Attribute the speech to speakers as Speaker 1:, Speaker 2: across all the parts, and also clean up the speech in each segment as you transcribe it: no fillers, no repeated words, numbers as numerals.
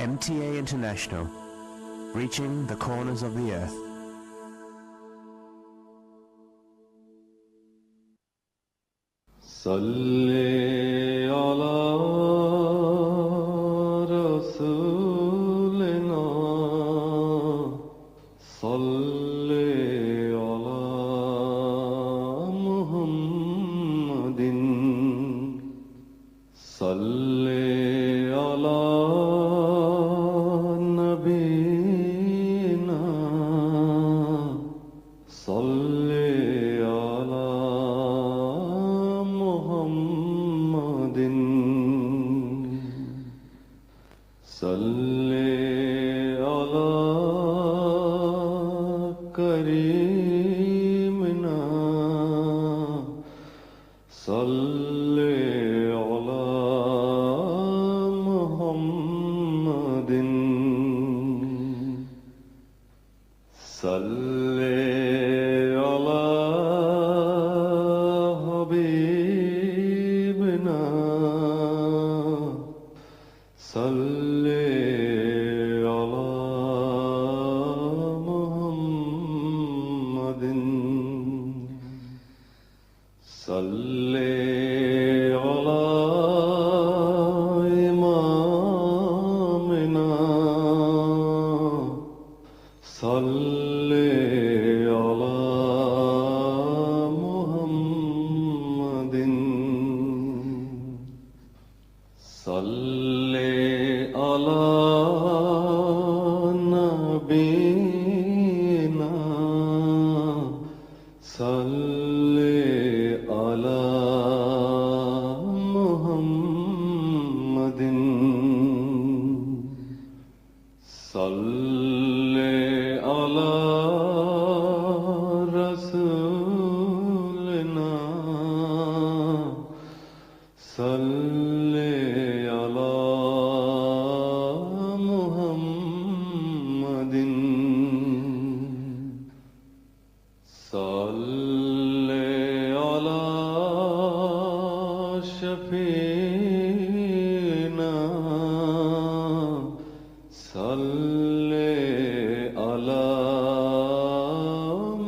Speaker 1: MTA International, reaching the corners of the earth.
Speaker 2: صلی علی رسولنا صلی علی محمد صلی علی نبینا صلی علی محمد صلی علی کریمنا صلی علی محمد صلی علی حبیبنا صلی علی محمد صلی علی امامنا صلی علی محمد صلی علی نبینا صلی علی محمد صلی علی رسولنا صلی علی محمد صلی علی شفیعنا صلی علی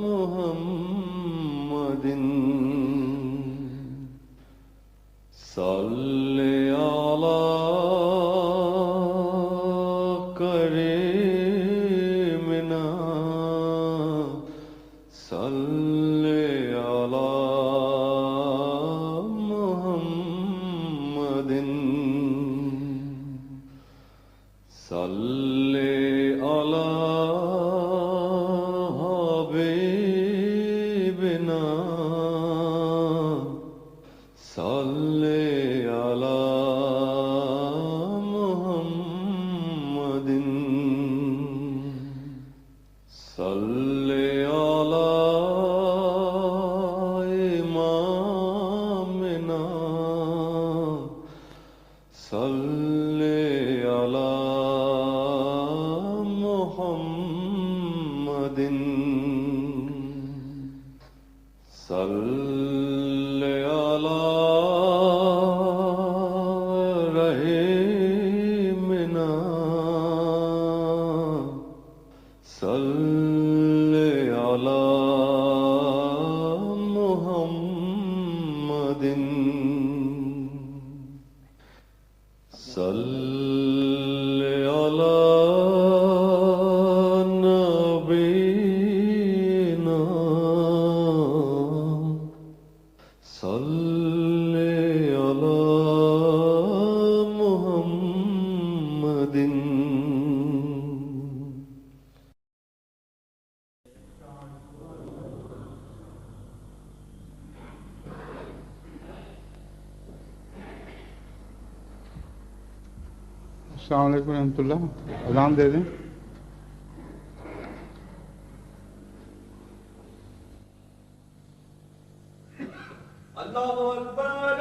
Speaker 2: محمد صلی علی کریمنا صلی علی محمد صلی علی حبیبنا صلی علی محمد صلی علی امامنا صلی علی محمد صلی علی رحیمنا صلی علی محمد صلی علی نبینا صلی علی محمد
Speaker 3: السلام علیکم ورحمۃ اللہ. اذان دے دیں.
Speaker 2: اللہ اکبر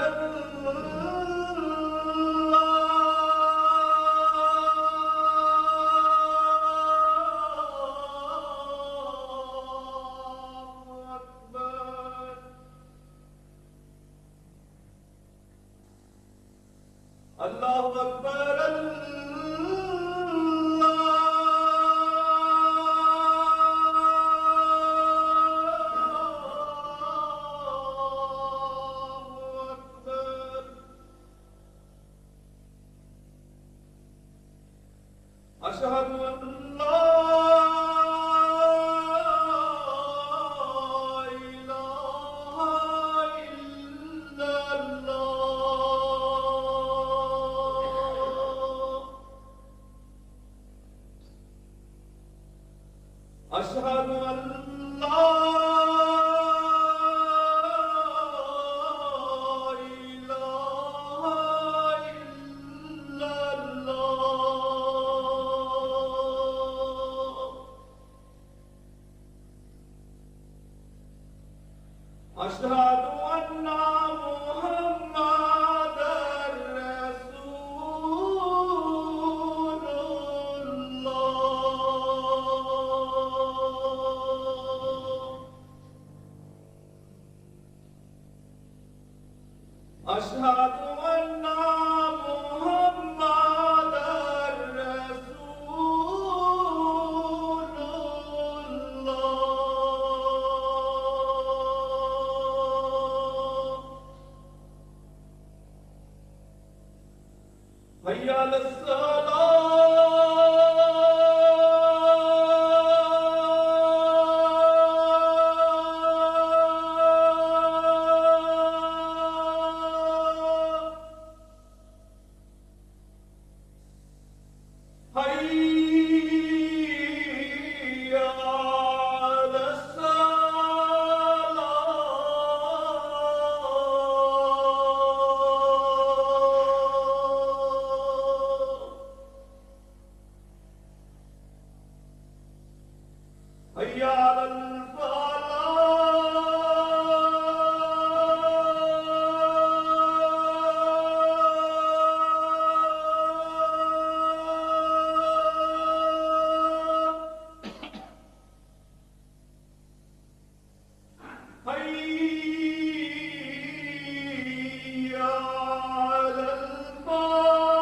Speaker 2: اللہ اکبر أشهد أن محمدًا رسول الله. أشهد أن محمدًا رسول الله. حي على الصلاة. حي على الصلاة. حي على الفلاح. حي على الفلاح.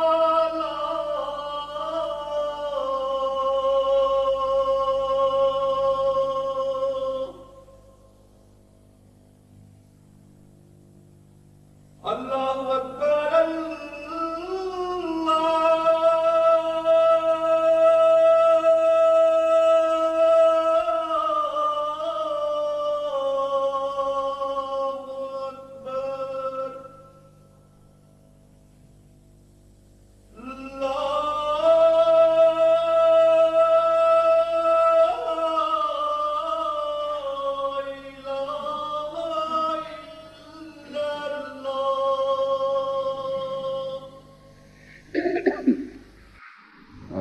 Speaker 2: الله أكبر الله أكبر. لا إله إلا الله.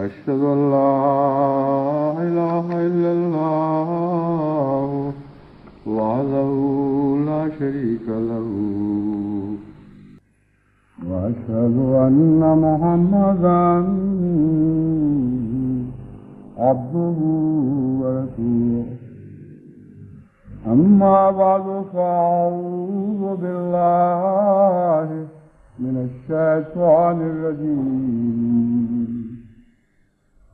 Speaker 3: أشهد أن لا إله إلا الله وحده لا شريك له وأشهد أن محمدًا عبده ورسوله. أما بعد فأعوذ بالله من الشيطان الرجيم.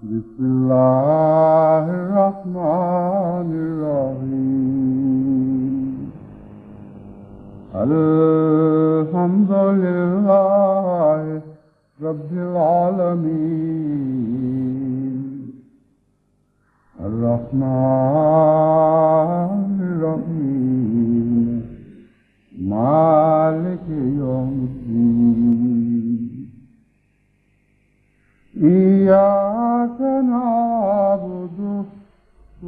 Speaker 3: بسم الله الرحمن الرحيم. الحمد لله رب العالمين. الرحمن الرحيم. مالك يوم الدين. إياك نعبد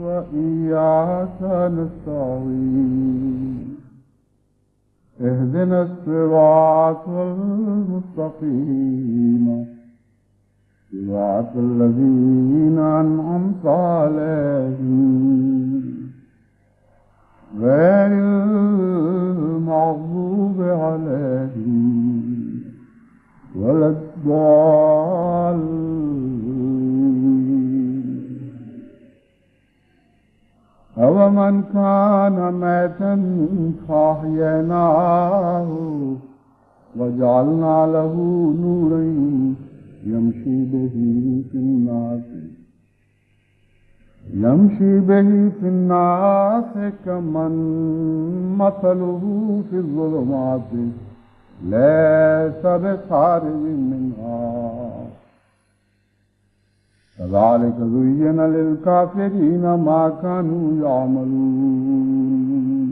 Speaker 3: وإياك نستعين. اهدنا الصراط المستقيم صراط الذين أنعمت عليهم غير المغضوب عليهم ولا الضالين. أومن كان ميتا فأحييناه وجعلنا له نورا يمشي به في الناس كمن مثله في الظلمات ليس بخارج منها. كذلك زين للكافرين ما كانوا يعملون.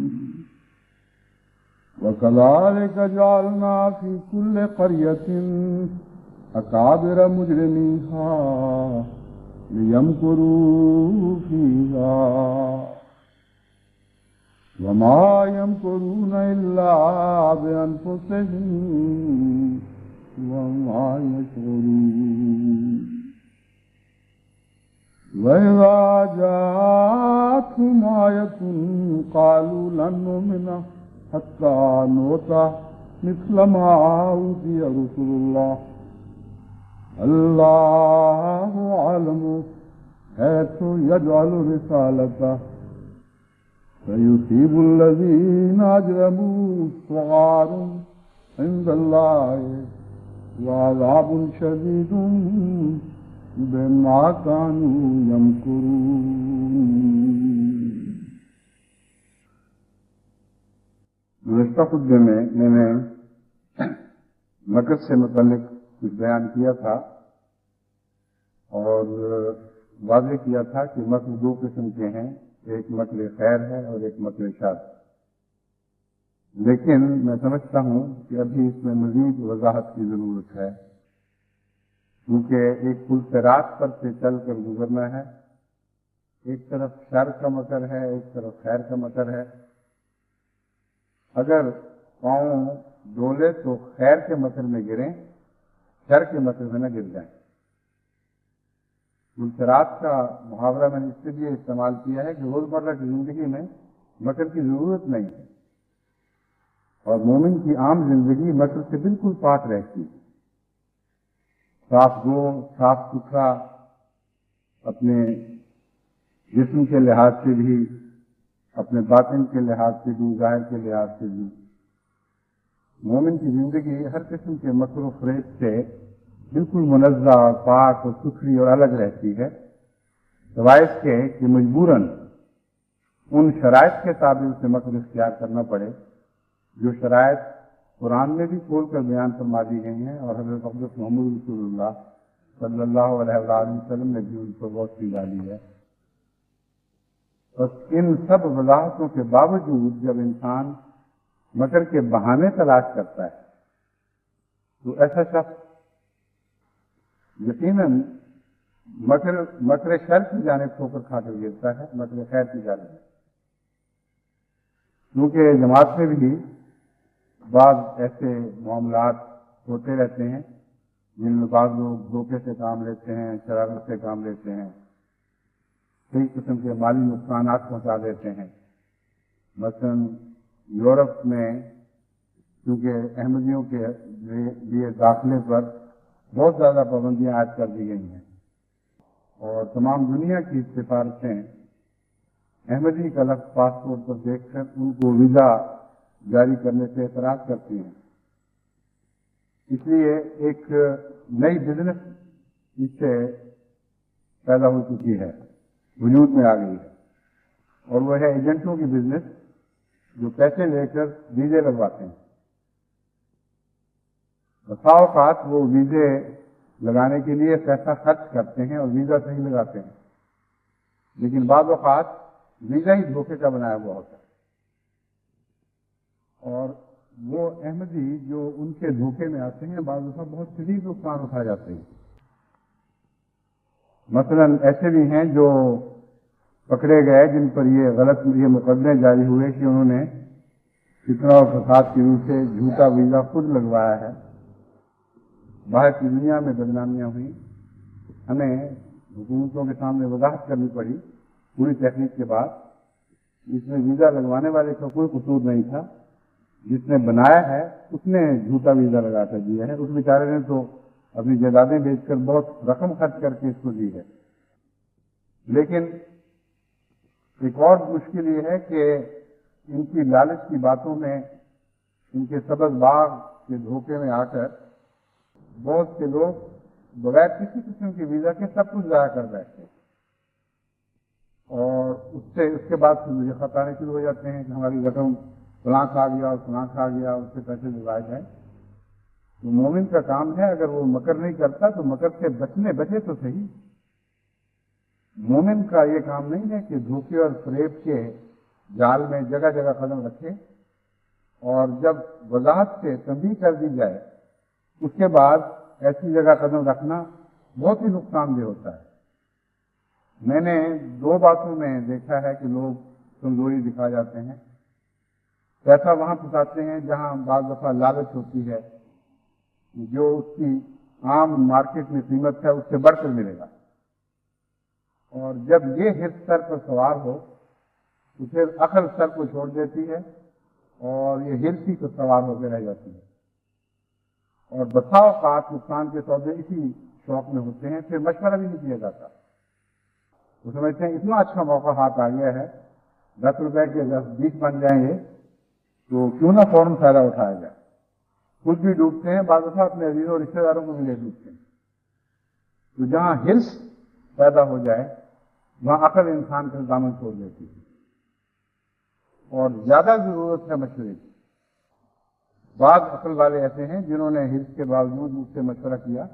Speaker 3: وكذلك جعلنا في كل قرية أكابر مجرميها ليمكروا فيها وما يمكرون إلا بأنفسهم وما يشعرون. وإذا جاءتهم آية قالوا لن نؤمن حتى نؤتى مثل ما أوتي رسل الله الله أعلم حيث يجعل رسالته فيصيب الذين أجرموا صغار عند الله وعذاب شديد بما كانوا يمكرون. گزشتہ خطبے میں نے مکر سے متعلق کچھ بیان کیا تھا اور واضح کیا تھا کہ مکر دو قسم کے ہیں، ایک مکر خیر ہے اور ایک مکر شر. لیکن میں سمجھتا ہوں کہ ابھی اس میں مزید وضاحت کی ضرورت ہے، کیونکہ ایک پل صراط پر سے چل کر گزرنا ہے. ایک طرف شر کا مکر ہے، ایک طرف خیر کا مکر ہے. اگر پاؤں ڈولے تو خیر کے مکر میں گریں، شر کے مکر میں نہ گر جائیں. پل صراط کا محاورہ میں نے اس کے لیے استعمال کیا ہے کہ روزمرہ کی زندگی میں مکر کی ضرورت نہیں ہے، اور مومن کی عام زندگی مکر سے بالکل پاک رہتی ہے. صاف گو، صاف ستھرا، اپنے جسم کے لحاظ سے بھی، اپنے باطن کے لحاظ سے بھی، ظاہر کے لحاظ سے بھی. مومن کی زندگی ہر قسم کے مکر و فریب سے بالکل منزہ اور پاک اور ستھری اور الگ رہتی ہے، سوائے اس کے کہ مجبوراً ان شرائط کے تابع سے مکر اختیار کرنا پڑے جو شرائط قرآن میں بھی کھول کر بیان فرما دی گئی ہیں، اور حضرت اقدس محمد رسول اللہ صلی اللہ علیہ وسلم نے بھی ان کو روشنی ڈالی ہے. بس ان سب وضاحتوں کے باوجود جب انسان مکر کے بہانے تلاش کرتا ہے تو ایسا شخص یقیناً مکر شر کی جانب ٹھوکر کھا کر گرتا ہے، مکر خیر کی جانب. کیونکہ جماعت میں بھی بعض ایسے معاملات ہوتے رہتے ہیں جن میں بعض لوگ دھوکے سے کام لیتے ہیں، شرارت سے کام لیتے ہیں، کئی قسم کے مالی نقصانات پہنچا دیتے ہیں. مثلاً یورپ میں کیونکہ احمدیوں کے لیے داخلے پر بہت زیادہ پابندیاں عائد کر دی گئی ہیں، اور تمام دنیا کی سفارتیں احمدی کا لفظ پاسپورٹ پر دیکھ کر ان کو ویزا جاری کرنے سے اعتراض کرتی ہیں. اس لیے ایک نئی بزنس اس سے پیدا ہو چکی ہے، وجود میں آ گئی ہے، اور وہ ہے ایجنٹوں کی بزنس جو پیسے لے کر ویزے لگواتے ہیں. بسا اوقات وہ ویزے لگانے کے لیے پیسہ خرچ کرتے ہیں اور ویزا صحیح لگاتے ہیں، لیکن بعض اوقات ویزا ہی دھوکے کا بنایا ہوا ہوتا ہے، اور وہ احمدی جو ان کے دھوکے میں آتے ہیں بعض دفعہ بہت شدید نقصان اٹھا جاتے ہیں. مثلاً ایسے بھی ہیں جو پکڑے گئے جن پر یہ مقدمے جاری ہوئے کہ انہوں نے فتنہ اور فساد کی روح سے جھوٹا ویزا خود لگوایا ہے. باہر کی دنیا میں بدنامیاں ہوئیں، ہمیں حکومتوں کے سامنے وضاحت کرنی پڑی پوری تحقیق کے بعد. اس میں ویزا لگوانے والے کا کوئی قصور نہیں تھا، جس نے بنایا ہے اس نے جھوٹا ویزا لگا کر دیا ہے. اس بیچارے نے تو اپنی جائیدادیں بیچ کر بہت رقم خرچ کر کے اس کو دی ہے. لیکن ایک اور مشکل یہ ہے کہ ان کی لالچ کی باتوں میں، ان کے سبز باغ کے دھوکے میں آ کر بہت سے لوگ بغیر کسی قسم کی ویزا کے سب کچھ ضائع کر بیٹھتے ہیں، اور اس کے بعد مجھے خط آنے شروع ہو جاتے ہیں کہ ہماری رقم فلاں کھا گیا اور فلاں کھا گیا، اس سے پیسے دلوائے جائیں. تو مومن کا کام ہے اگر وہ مکر نہیں کرتا تو مکر سے بچے تو صحیح. مومن کا یہ کام نہیں ہے کہ دھوکے اور فریب کے جال میں جگہ جگہ قدم رکھے، اور جب وضاحت سے تنبیہ کر دی جائے اس کے بعد ایسی جگہ قدم رکھنا بہت ہی نقصان دہ ہوتا ہے. میں نے دو باتوں میں دیکھا ہے کہ لوگ کمزوری دکھا جاتے ہیں. پیسہ وہاں پھنساتے ہیں جہاں بعض دفعہ لالچ ہوتی ہے، جو اس کی عام مارکیٹ میں قیمت ہے اس سے بڑھ کر ملے گا، اور جب یہ حرص سر پر سوار ہو تو پھر عقل سر کو چھوڑ دیتی ہے اور یہ ہرس ہی کو سوار ہو کے رہ جاتی ہے، اور بسا اوقات نقصان کے سودے اسی شوق میں ہوتے ہیں، پھر مشورہ بھی نہیں کیا جاتا۔ وہ سمجھتے ہیں اتنا اچھا موقع ہاتھ آ گیا ہے، 10 روپے کے 20 بن جائیں گے تو کیوں نہ فوراً فائدہ اٹھایا جائے۔ خود بھی ڈوبتے ہیں، بعض دفعہ اپنے عزیزوں اور رشتے داروں کو بھی لے ڈوبتے ہیں۔ تو جہاں ہرس پیدا ہو جائے وہاں عقل انسان کا دامن چھوڑ دیتی ہے، اور زیادہ ضرورت ہے مشورے کی۔ بعض عقل والے ایسے ہیں جنہوں نے ہرس کے باوجود مجھ سے مشورہ کیا،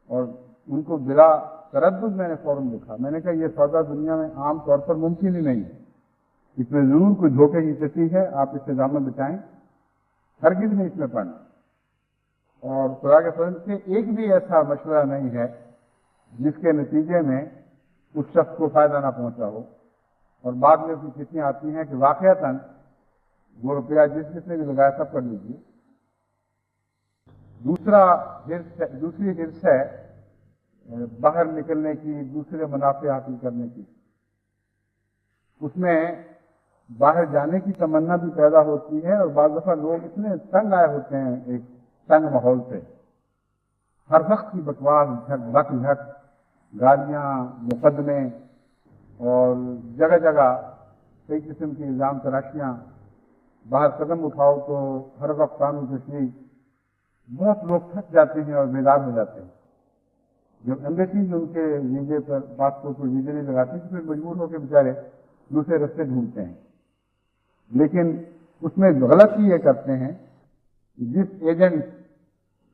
Speaker 3: اور ان کو بلا تردد میں نے فوراً لکھا۔ میں نے کہا یہ سودا دنیا میں عام طور پر ممکن ہی نہیں ہے، اس میں ضرور کوئی دھوکے کی کسی ہے، آپ اس سے دامن بچائیں، ہرگز نہیں اس میں پڑنا۔ اور خدا کے فضل سے ایک بھی ایسا مشورہ نہیں ہے جس کے نتیجے میں اس شخص کو فائدہ نہ پہنچا ہو، اور بعد میں کچھ چیزیں آتی ہیں کہ واقعتاً وہ روپیہ جس نے بھی لگایا سب کر لیجیے۔ دوسری ہرس ہے باہر نکلنے کی، دوسرے منافع حاصل کرنے کی۔ اس میں باہر جانے کی تمنا بھی پیدا ہوتی ہے، اور بعض دفعہ لوگ اتنے تنگ آئے ہوتے ہیں ایک تنگ ماحول سے، ہر وقت کی بکواس، جھک جھک، گالیاں، مقدمے، اور جگہ جگہ کئی قسم کی الزام تراشیاں، باہر قدم اٹھاؤ تو ہر وقت قانون تشریح۔ بہت لوگ تھک جاتے ہیں اور بیدار ہو جاتے ہیں۔ جب ایمبیسیز ان کے ویزے پر پاسپورٹ پر ویزے نہیں لگاتی تو پھر مجبور ہو کے بیچارے دوسرے رستے ڈھونڈتے ہیں، لیکن اس میں غلطی یہ کرتے ہیں کہ جس ایجنٹ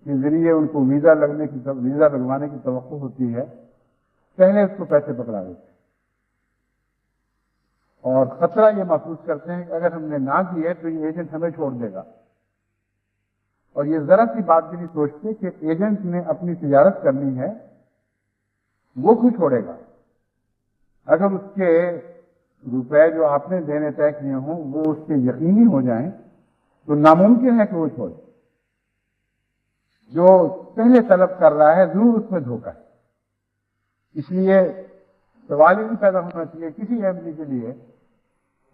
Speaker 3: کے ذریعے ان کو ویزا لگوانے کی توقع ہوتی ہے، پہلے اس کو پیسے پکڑا دیتے ہیں، اور خطرہ یہ محسوس کرتے ہیں کہ اگر ہم نے نہ کیے تو یہ ایجنٹ ہمیں چھوڑ دے گا۔ اور یہ ذرا سی بات بھی نہیں سوچتے کہ ایجنٹ نے اپنی تجارت کرنی ہے، وہ کیوں چھوڑے گا؟ اگر اس کے روپے جو آپ نے دینے طے کیے ہوں وہ اس کے یقینی ہو جائیں تو ناممکن ہے کہ وہ چھوڑے۔ جو پہلے طلب کر رہا ہے ضرور اس میں دھوکہ ہے۔ اس لیے سوال ہی نہیں پیدا ہونا چاہیے کسی ایم ڈی کے لیے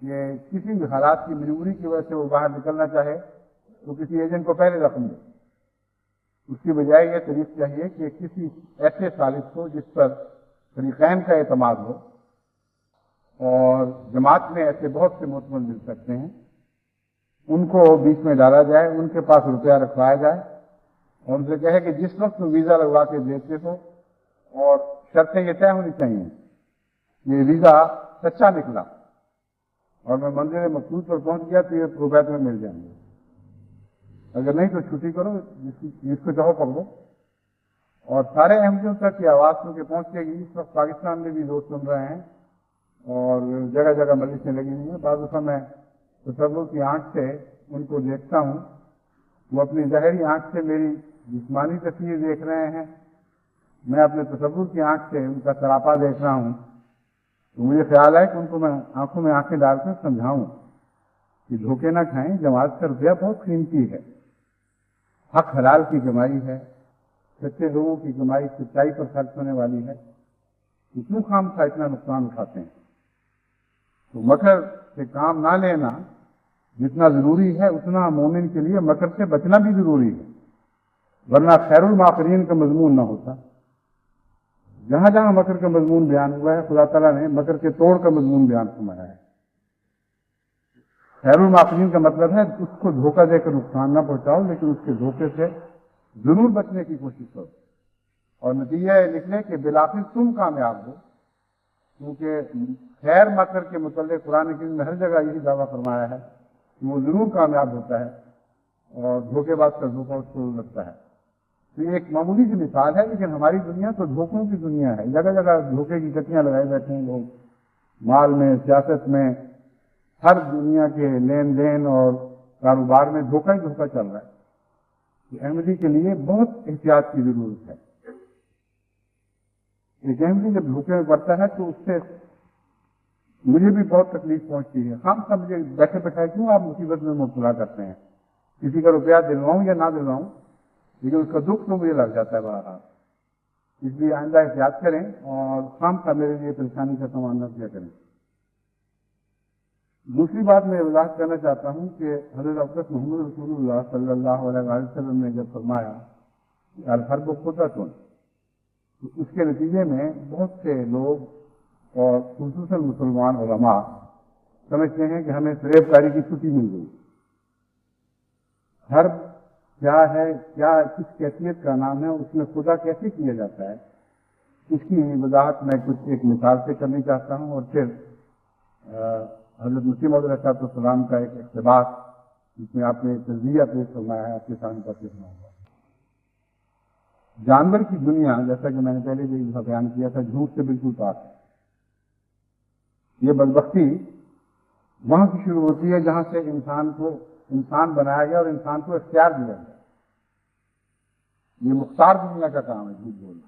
Speaker 3: کہ کسی بھی حالات کی مجبوری کی وجہ سے وہ باہر نکلنا چاہے تو کسی ایجنٹ کو پہلے رقم دے۔ اس کی بجائے یہ طریق چاہیے کہ کسی ایسے ثالث ہو جس پر فریقین کا اعتماد ہو، اور جماعت میں ایسے بہت سے معتمد مل سکتے ہیں، ان کو بیچ میں ڈالا جائے، ان کے پاس روپیہ رکھوایا جائے، اور ان سے کہے کہ جس وقت ویزا لگوا کے دیتے ہو، اور شرطیں یہ طے ہونی چاہیے، یہ ویزا سچا نکلا اور میں منزل مقصود پر پہنچ گیا تو یہ روپے تمہیں مل جائیں گے، اگر نہیں تو چھٹی کرو، جس کو چاہو پکڑو۔ اور سارے احمدیوں تک یہ آواز سن کے پہنچے گی۔ اس وقت پاکستان میں بھی لوگ سن رہے ہیں اور جگہ جگہ مجلسیں لگی ہوئی ہیں۔ بعض دفعہ میں تصور کی آنکھ سے ان کو دیکھتا ہوں، وہ اپنی ظاہری آنکھ سے میری جسمانی تصویر دیکھ رہے ہیں، میں اپنے تصور کی آنکھ سے ان کا سراپا دیکھ رہا ہوں، تو مجھے خیال ہے کہ ان کو میں آنکھوں میں آنکھیں ڈال کر سمجھاؤں کہ دھوکے نہ کھائیں، جماعت کا روپیہ بہت قیمتی ہے، حق حلال کی کمائی ہے، سچے لوگوں کی کمائی سچائی پر خرچ ہونے والی ہے، کیوں خام کا اتنا نقصان اٹھاتے ہیں؟ تو مکر سے کام نہ لینا جتنا ضروری ہے اتنا مومن کے لیے مکر سے بچنا بھی ضروری ہے، ورنہ خیر الماکرین کا مضمون نہ ہوتا۔ جہاں جہاں مکر کا مضمون بیان ہوا ہے خدا تعالیٰ نے مکر کے توڑ کا مضمون بیان فرمایا ہے۔ خیر الماکرین کا مطلب ہے اس کو دھوکہ دے کر نقصان نہ پہنچاؤ، لیکن اس کے دھوکے سے ضرور بچنے کی کوشش کرو، اور نتیجہ یہ نکلے کہ بالآخر تم کامیاب ہو، کیونکہ خیر مکر کے متعلق قرآن کریم میں ہر جگہ یہی دعویٰ فرمایا ہے کہ وہ ضرور کامیاب ہوتا ہے، اور دھوکے باز کا دھوکہ اس کو لگتا ہے۔ تو یہ ایک معمولی سی مثال ہے، لیکن ہماری دنیا تو دھوکوں کی دنیا ہے، جگہ جگہ دھوکے کی کٹیاں لگائے بیٹھے ہیں لوگ، مال میں، سیاست میں، ہر دنیا کے لین دین اور کاروبار میں دھوکہ ہی دھوکہ چل رہا ہے۔ احمدی کے لیے بہت احتیاط کی ضرورت ہے۔ ایک احمدی جب دھوکے میں پڑتا ہے تو اس سے مجھے بھی بہت تکلیف پہنچتی ہے۔ خام خواہ مجھے بیٹھے بیٹھائے کیوں آپ مصیبت میں مبتلا کرتے ہیں؟ کسی کا روپیہ دلواؤں یا نہ دلواؤں، لیکن اس کا دکھ تو مجھے لگ جاتا ہے بہرحال۔ اس لیے آئندہ احتیاط کریں اور خام خواہ میرے لیے پریشانی کا سامنا کیا کریں۔ دوسری بات میں وضاحت کرنا چاہتا ہوں کہ حضرت اقدس محمد رسول اللہ صلی اللہ علیہ وسلم نے جب فرمایا کہ الحرب قدرۃ، تو اس کے نتیجے میں بہت سے لوگ اور خصوصاً مسلمان علماء سمجھتے ہیں کہ ہمیں فریب کاری کی چھٹی مل گئی۔ حرب کیا ہے، کیا کس کیفیت کا نام ہے، اس میں خدا کیسے کیا جاتا ہے، اس کی وضاحت میں کچھ ایک مثال سے کرنی چاہتا ہوں، اور پھر حضرت مسیح موعود علیہ السلام کا ایک اقتباس جس میں آپ نے تجزیہ پیش فرمایا ہے، آپ کے سامنے پر پیش سناؤں گا۔ جانور کی دنیا، جیسا کہ میں نے پہلے بھی بیان کیا تھا، جھوٹ سے بالکل پاک ہے۔ یہ بدبختی وہاں کی شروع ہوتی ہے جہاں سے انسان کو انسان بنایا گیا اور انسان کو اختیار دیا گیا۔ یہ مختار دنیا کا کام ہے جھوٹ بولنا۔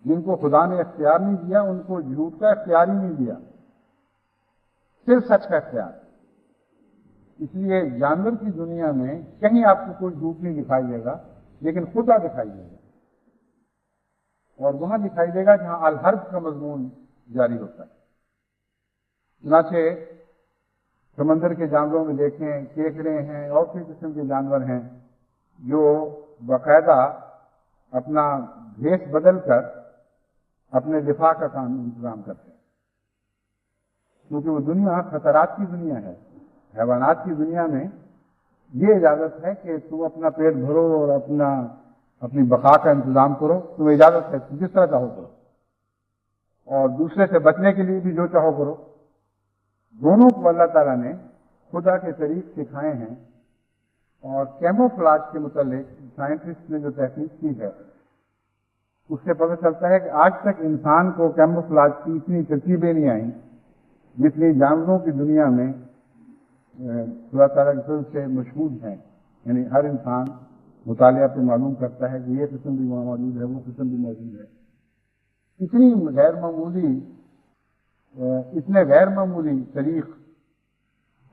Speaker 3: جن کو خدا نے اختیار نہیں دیا ان کو جھوٹ کا اختیار ہی نہیں دیا، صرف سچ کا اختیار۔ اس لیے جانور کی دنیا میں کہیں آپ کو کوئی جھوٹ نہیں دکھائی دے گا، لیکن خدا دکھائی دے گا، اور وہاں دکھائی دے گا جہاں الحرب کا مضمون جاری ہوتا ہے۔ چنانچہ سمندر کے جانوروں میں دیکھیں، کیکڑے ہیں اور کئی قسم کے جانور ہیں جو باقاعدہ اپنا بھیس بدل کر اپنے دفاع کا کام انتظام کرتے ہیں، کیونکہ وہ دنیا خطرات کی دنیا ہے۔ حیوانات کی دنیا میں یہ اجازت ہے کہ تم اپنا پیٹ بھرو اور اپنی بقا کا انتظام کرو، تمہیں اجازت ہے، تم جس طرح چاہو کرو، اور دوسرے سے بچنے کے لیے بھی جو چاہو کرو۔ دونوں کو اللہ تعالیٰ نے خدا کے طریق سکھائے ہیں، اور کیموفلاج کے متعلق سائنٹسٹ نے جو تحقیق کی ہے اس سے پتہ چلتا ہے کہ آج تک انسان کو کیموفلاج کی اتنی ترکیبیں نہیں آئیں جتنی جانوروں کی دنیا میں خدا تعالیٰ کی طرف سے مشہور ہیں۔ یعنی ہر انسان مطالعہ پہ معلوم کرتا ہے کہ یہ قسم بھی وہاں موجود ہے، وہ قسم بھی موجود ہے۔ اتنے غیر معمولی طریق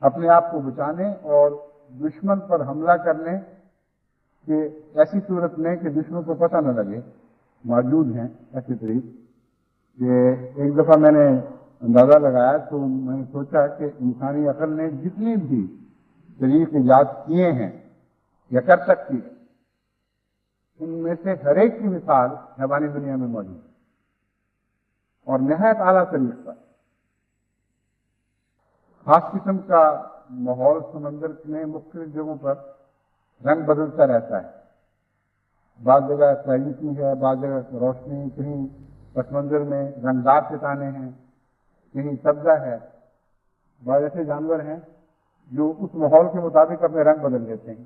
Speaker 3: اپنے آپ کو بچانے اور دشمن پر حملہ کرنے کے ایسی صورت میں کہ دشمن کو پتہ نہ لگے موجود ہیں ایسے طریق کہ ایک دفعہ میں نے اندازہ لگایا تو میں نے سوچا کہ انسانی عقل نے جتنے بھی طریق ایجاد کیے ہیں یا کر سکتی ہے، ان میں سے ہر ایک کی مثال حیوانی دنیا میں موجود ہے، اور نہایت اعلیٰ طریق پر۔ خاص قسم کا ماحول سمندر میں مختلف جگہوں پر رنگ بدلتا رہتا ہے، بعض جگہ تاریکی ہے، بعض جگہ روشنی، کہیں پس منظر میں رنگدار چٹانیں ہیں، کہیں سبزہ ہے۔ بعض ایسے جانور ہیں جو اس ماحول کے مطابق اپنے رنگ بدل لیتے ہیں،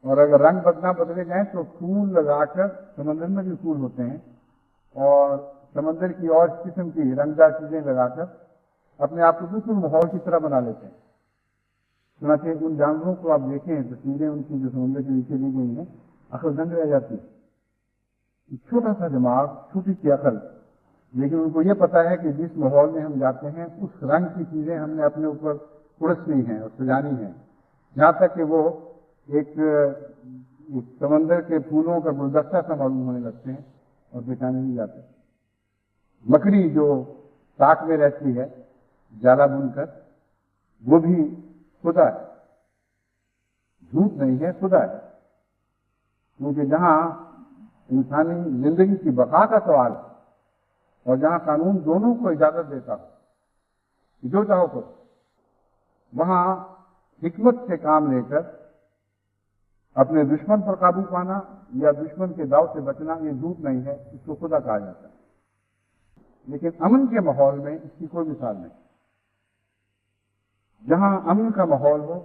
Speaker 3: اور اگر رنگ نہ بدلے جائیں تو پھول لگا کر، سمندر میں بھی پھول ہوتے ہیں، اور سمندر کی اور قسم کی رنگدار چیزیں لگا کر اپنے آپ کو بالکل ماحول کی طرح بنا لیتے ہیں۔ چنانچہ ان جانوروں کو آپ دیکھیں، تصویریں ان کی جو سمندر کے نیچے لی گئی ہیں، عقل دنگ رہ جاتی ہے۔ چھوٹا سا دماغ، چھوٹی سی عقل، لیکن ان کو یہ پتا ہے کہ جس ماحول میں ہم جاتے ہیں اس رنگ کی چیزیں ہم نے اپنے اوپر اڑسنی ہیں اور سجانی ہیں، یہاں تک کہ وہ ایک سمندر کے پھولوں کا گلدستہ سا معلوم ہونے لگتے ہیں اور پہچانے نہیں جاتے۔ مکڑی جو تاک میں رہتی ہے جالا بن کر، وہ بھی خدا ہے، جھوٹ نہیں ہے، خدا ہے، کیونکہ جہاں انسانی زندگی کی بقا کا سوال ہے اور جہاں قانون دونوں کو اجازت دیتا ہو جو چاہو کرو، وہاں حکمت سے کام لے کر اپنے دشمن پر قابو پانا یا دشمن کے داؤ سے بچنا یہ جھوٹ نہیں ہے، اس کو خدا کہا جاتا ہے۔ لیکن امن کے ماحول میں اس کی کوئی مثال نہیں۔ جہاں امن کا ماحول ہو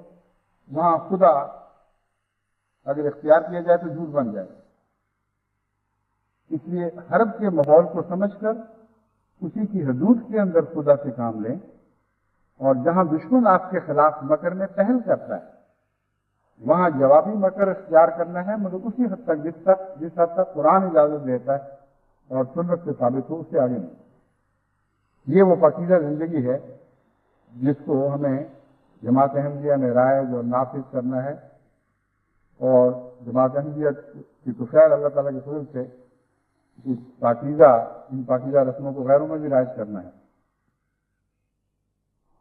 Speaker 3: وہاں خدا اگر اختیار کیا جائے تو جھوٹ بن جائے۔ اس لیے حرب کے ماحول کو سمجھ کر اسی کی حدود کے اندر خدا سے کام لیں، اور جہاں دشمن آپ کے خلاف مکر میں پہل کرتا ہے وہاں جوابی مکر اختیار کرنا ہے، مگر اسی حد تک جس حد تک قرآن اجازت دیتا ہے اور سنت سے ثابت ہو، اس سے آگے نہیں۔ یہ وہ پاکیزہ زندگی ہے جس کو ہمیں جماعت احمدیہ میں رائج اور نافذ کرنا ہے، اور جماعت احمدیہ کی تو خیر اللہ تعالیٰ کے فضل سے ان پاکیزہ رسموں کو غیروں میں بھی رائج کرنا ہے۔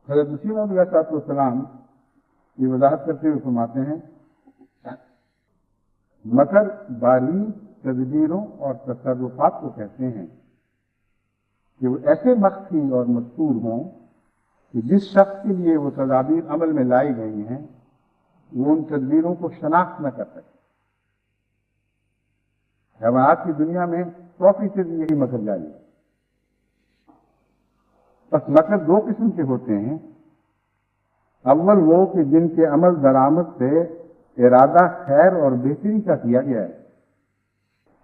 Speaker 3: حضرت مسیح موعود علیہ السلام یہ وضاحت کرتے ہوئے فرماتے ہیں مکر باریک تدبیروں اور تصرفات کو کہتے ہیں کہ وہ ایسے مخفی اور مستور ہوں کہ جس شخص کے لیے وہ تدابیر عمل میں لائی گئی ہیں وہ ان تدبیروں کو شناخت نہ کر سکے۔ حیوانات کی دنیا میں 100% یہی مکر جاری ہے۔ بس مکر دو قسم کے ہوتے ہیں، اول وہ کہ جن کے عمل درآمد سے ارادہ خیر اور بہتری کا کیا گیا ہے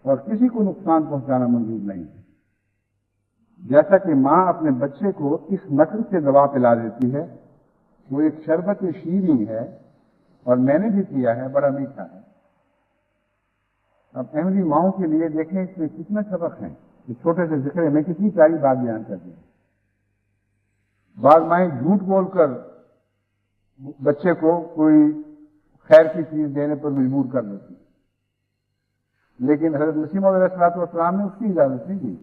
Speaker 3: اور کسی کو نقصان پہنچانا منظور نہیں ہے، جیسا کہ ماں اپنے بچے کو اس مکر سے دوا پلا دیتی ہے، وہ ایک شربت شیریں ہے اور میں نے بھی پیا ہے، بڑا میٹھا ہے۔ اب احمدی ماؤں کے لیے دیکھیں اس میں کتنا سبق ہے، کہ چھوٹے سے ذکر میں کتنی پیاری بات بیان کر دی۔ بعض مائیں جھوٹ بول کر بچے کو کوئی خیر کی چیز دینے پر مجبور کر دیتی، لیکن حضرت مسیح موعود علیہ السلام نے اس کی اجازت نہیں دی،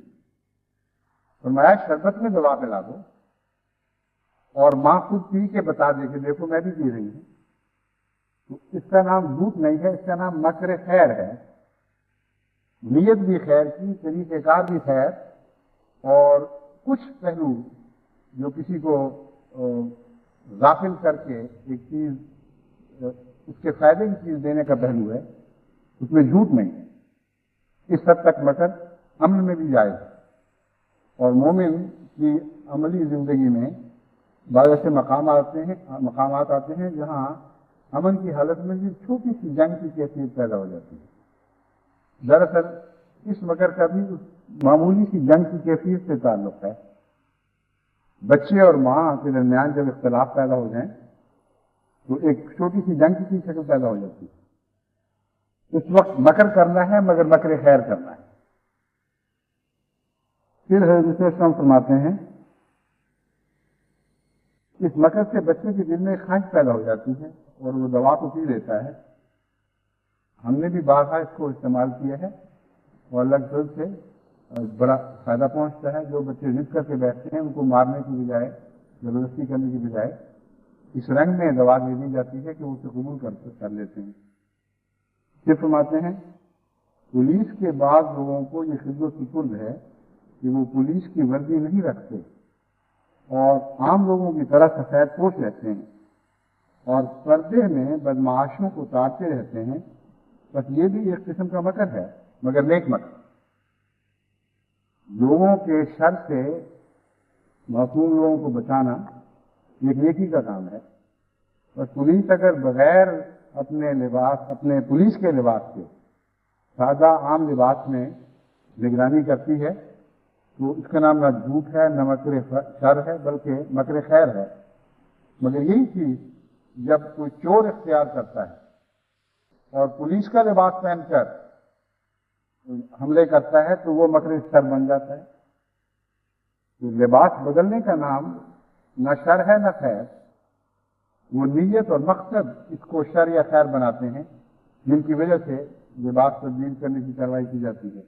Speaker 3: فرمایا شربت میں دوا پلا دو، اور ماں خود پی کے بتا دے کہ دیکھو میں بھی پی رہی ہوں، تو اس کا نام جھوٹ نہیں ہے، اس کا نام مکر خیر ہے۔ نیت بھی خیر کی، طریقہ کار بھی خیر، اور کچھ پہلو جو کسی کو غافل کر کے ایک چیز اس کے فائدے کی چیز دینے کا پہلو ہے، اس میں جھوٹ نہیں ہے۔ اس حد تک مکر عمل میں بھی جائز ہے، اور مومن کی عملی زندگی میں بعض ایسے مقامات آتے ہیں جہاں امن کی حالت میں بھی چھوٹی سی جنگ کی کیفیت پیدا ہو جاتی ہے۔ دراصل اس مکر کا بھی اس معمولی سی جنگ کی کیفیت سے تعلق ہے۔ بچے اور ماں کے درمیان جب اختلاف پیدا ہو جائیں تو ایک چھوٹی سی جنگ کی شکل پیدا ہو جاتی ہے۔ اس وقت مکر کرنا ہے، مگر مکر خیر کرنا ہے۔ پھر حضرت صلی اللہ علیہ وسلم فرماتے ہیں اس مکر سے بچے کے دل میں خواہش پیدا ہو جاتی ہے اور وہ دوا تو پی لیتا ہے۔ ہم نے بھی بارہا اس کو استعمال کیا ہے اور اللہ کے فضل سے بڑا فائدہ پہنچتا ہے۔ جو بچے ضد کر کے بیٹھتے ہیں ان کو مارنے کی بجائے، زبردستی کرنے کی بجائے اس رنگ میں دوا دے دی جاتی ہے کہ وہ اسے قبول کر لیتے ہیں۔ پھر فرماتے ہیں پولیس کے بعض لوگوں کو یہ خدمت سپرد ہے کہ وہ پولیس کی وردی نہیں رکھتے اور عام لوگوں کی طرح سفید پوش رہتے ہیں اور پردے میں بدمعاشوں کو تارتے رہتے ہیں۔ بس یہ بھی ایک قسم کا مکر ہے، مگر نیک مکر۔ لوگوں کے شر سے معصوم لوگوں کو بچانا ایک نیکی کا کام ہے، اور پولیس اگر بغیر اپنے پولیس کے لباس کے سادہ عام لباس میں نگرانی کرتی ہے تو اس کا نام نہ جھوٹ ہے، نہ مکر شر ہے، بلکہ مکر خیر ہے۔ مگر یہی چیز جب کوئی چور اختیار کرتا ہے اور پولیس کا لباس پہن کر حملے کرتا ہے تو وہ مکر شر بن جاتا ہے۔ تو لباس بدلنے کا نام نہ شر ہے نہ خیر، وہ نیت اور مقصد اس کو شر یا خیر بناتے ہیں جن کی وجہ سے لباس تبدیل کرنے کی کارروائی کی جاتی ہے۔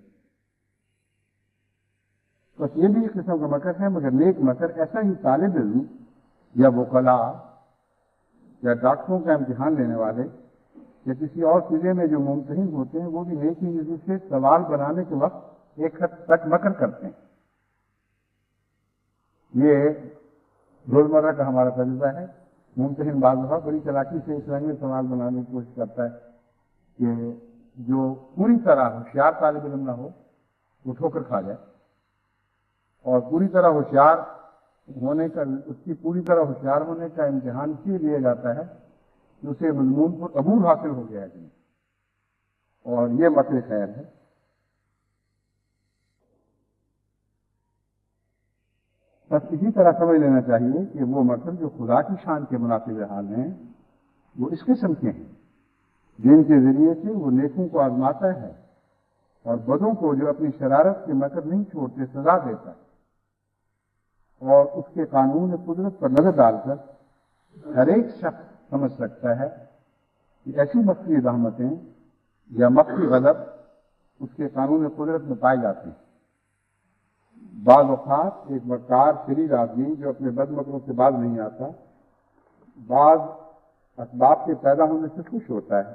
Speaker 3: بس یہ بھی ایک قسم کا مکر ہے، مگر نیک مکر ایسا ہی طالب علم یا وکلاء یا ڈاکٹروں کا امتحان لینے والے یا کسی اور چیزیں میں جو ممتحن ہوتے ہیں وہ بھی نیک نظر سے سوال بنانے کے وقت ایک حد تک مکر کرتے ہیں۔ یہ روزمرہ کا ہمارا تجربہ ہے۔ ممتحن بعض دفعہ بڑی چالاکی سے اس رنگ میں سوال بنانے کی کوشش کرتا ہے کہ جو پوری طرح ہوشیار طالب علم نہ ہو وہ ٹھوکر کھا جائے، اور پوری طرح ہوشیار ہونے کا، اس کی پوری طرح ہوشیار ہونے کا امتحان اس لیے لیا جاتا ہے کہ اسے مضمون پر قبول حاصل ہو گیا ہے، اور یہ مکر خیر ہے۔ بس اسی طرح سمجھ لینا چاہیے کہ وہ مکر جو خدا کی شان کے مناسب حال ہیں وہ اس قسم کے ہیں جن کے ذریعے سے وہ نیکوں کو آزماتا ہے اور بدوں کو جو اپنی شرارت کے مکر نہیں چھوڑتے سزا دیتا ہے، اور اس کے قانون قدرت پر نظر ڈال کر ہر ایک شخص سمجھ سکتا ہے کہ ایسی مخفی رحمتیں یا مخفی غضب اس کے قانون قدرت میں پائے جاتے ہیں بعض اوقات ایک مکار شریر آدمی جو اپنے بد مکروں سے باز نہیں آتا، بعض اسباب کے پیدا ہونے سے خوش ہوتا ہے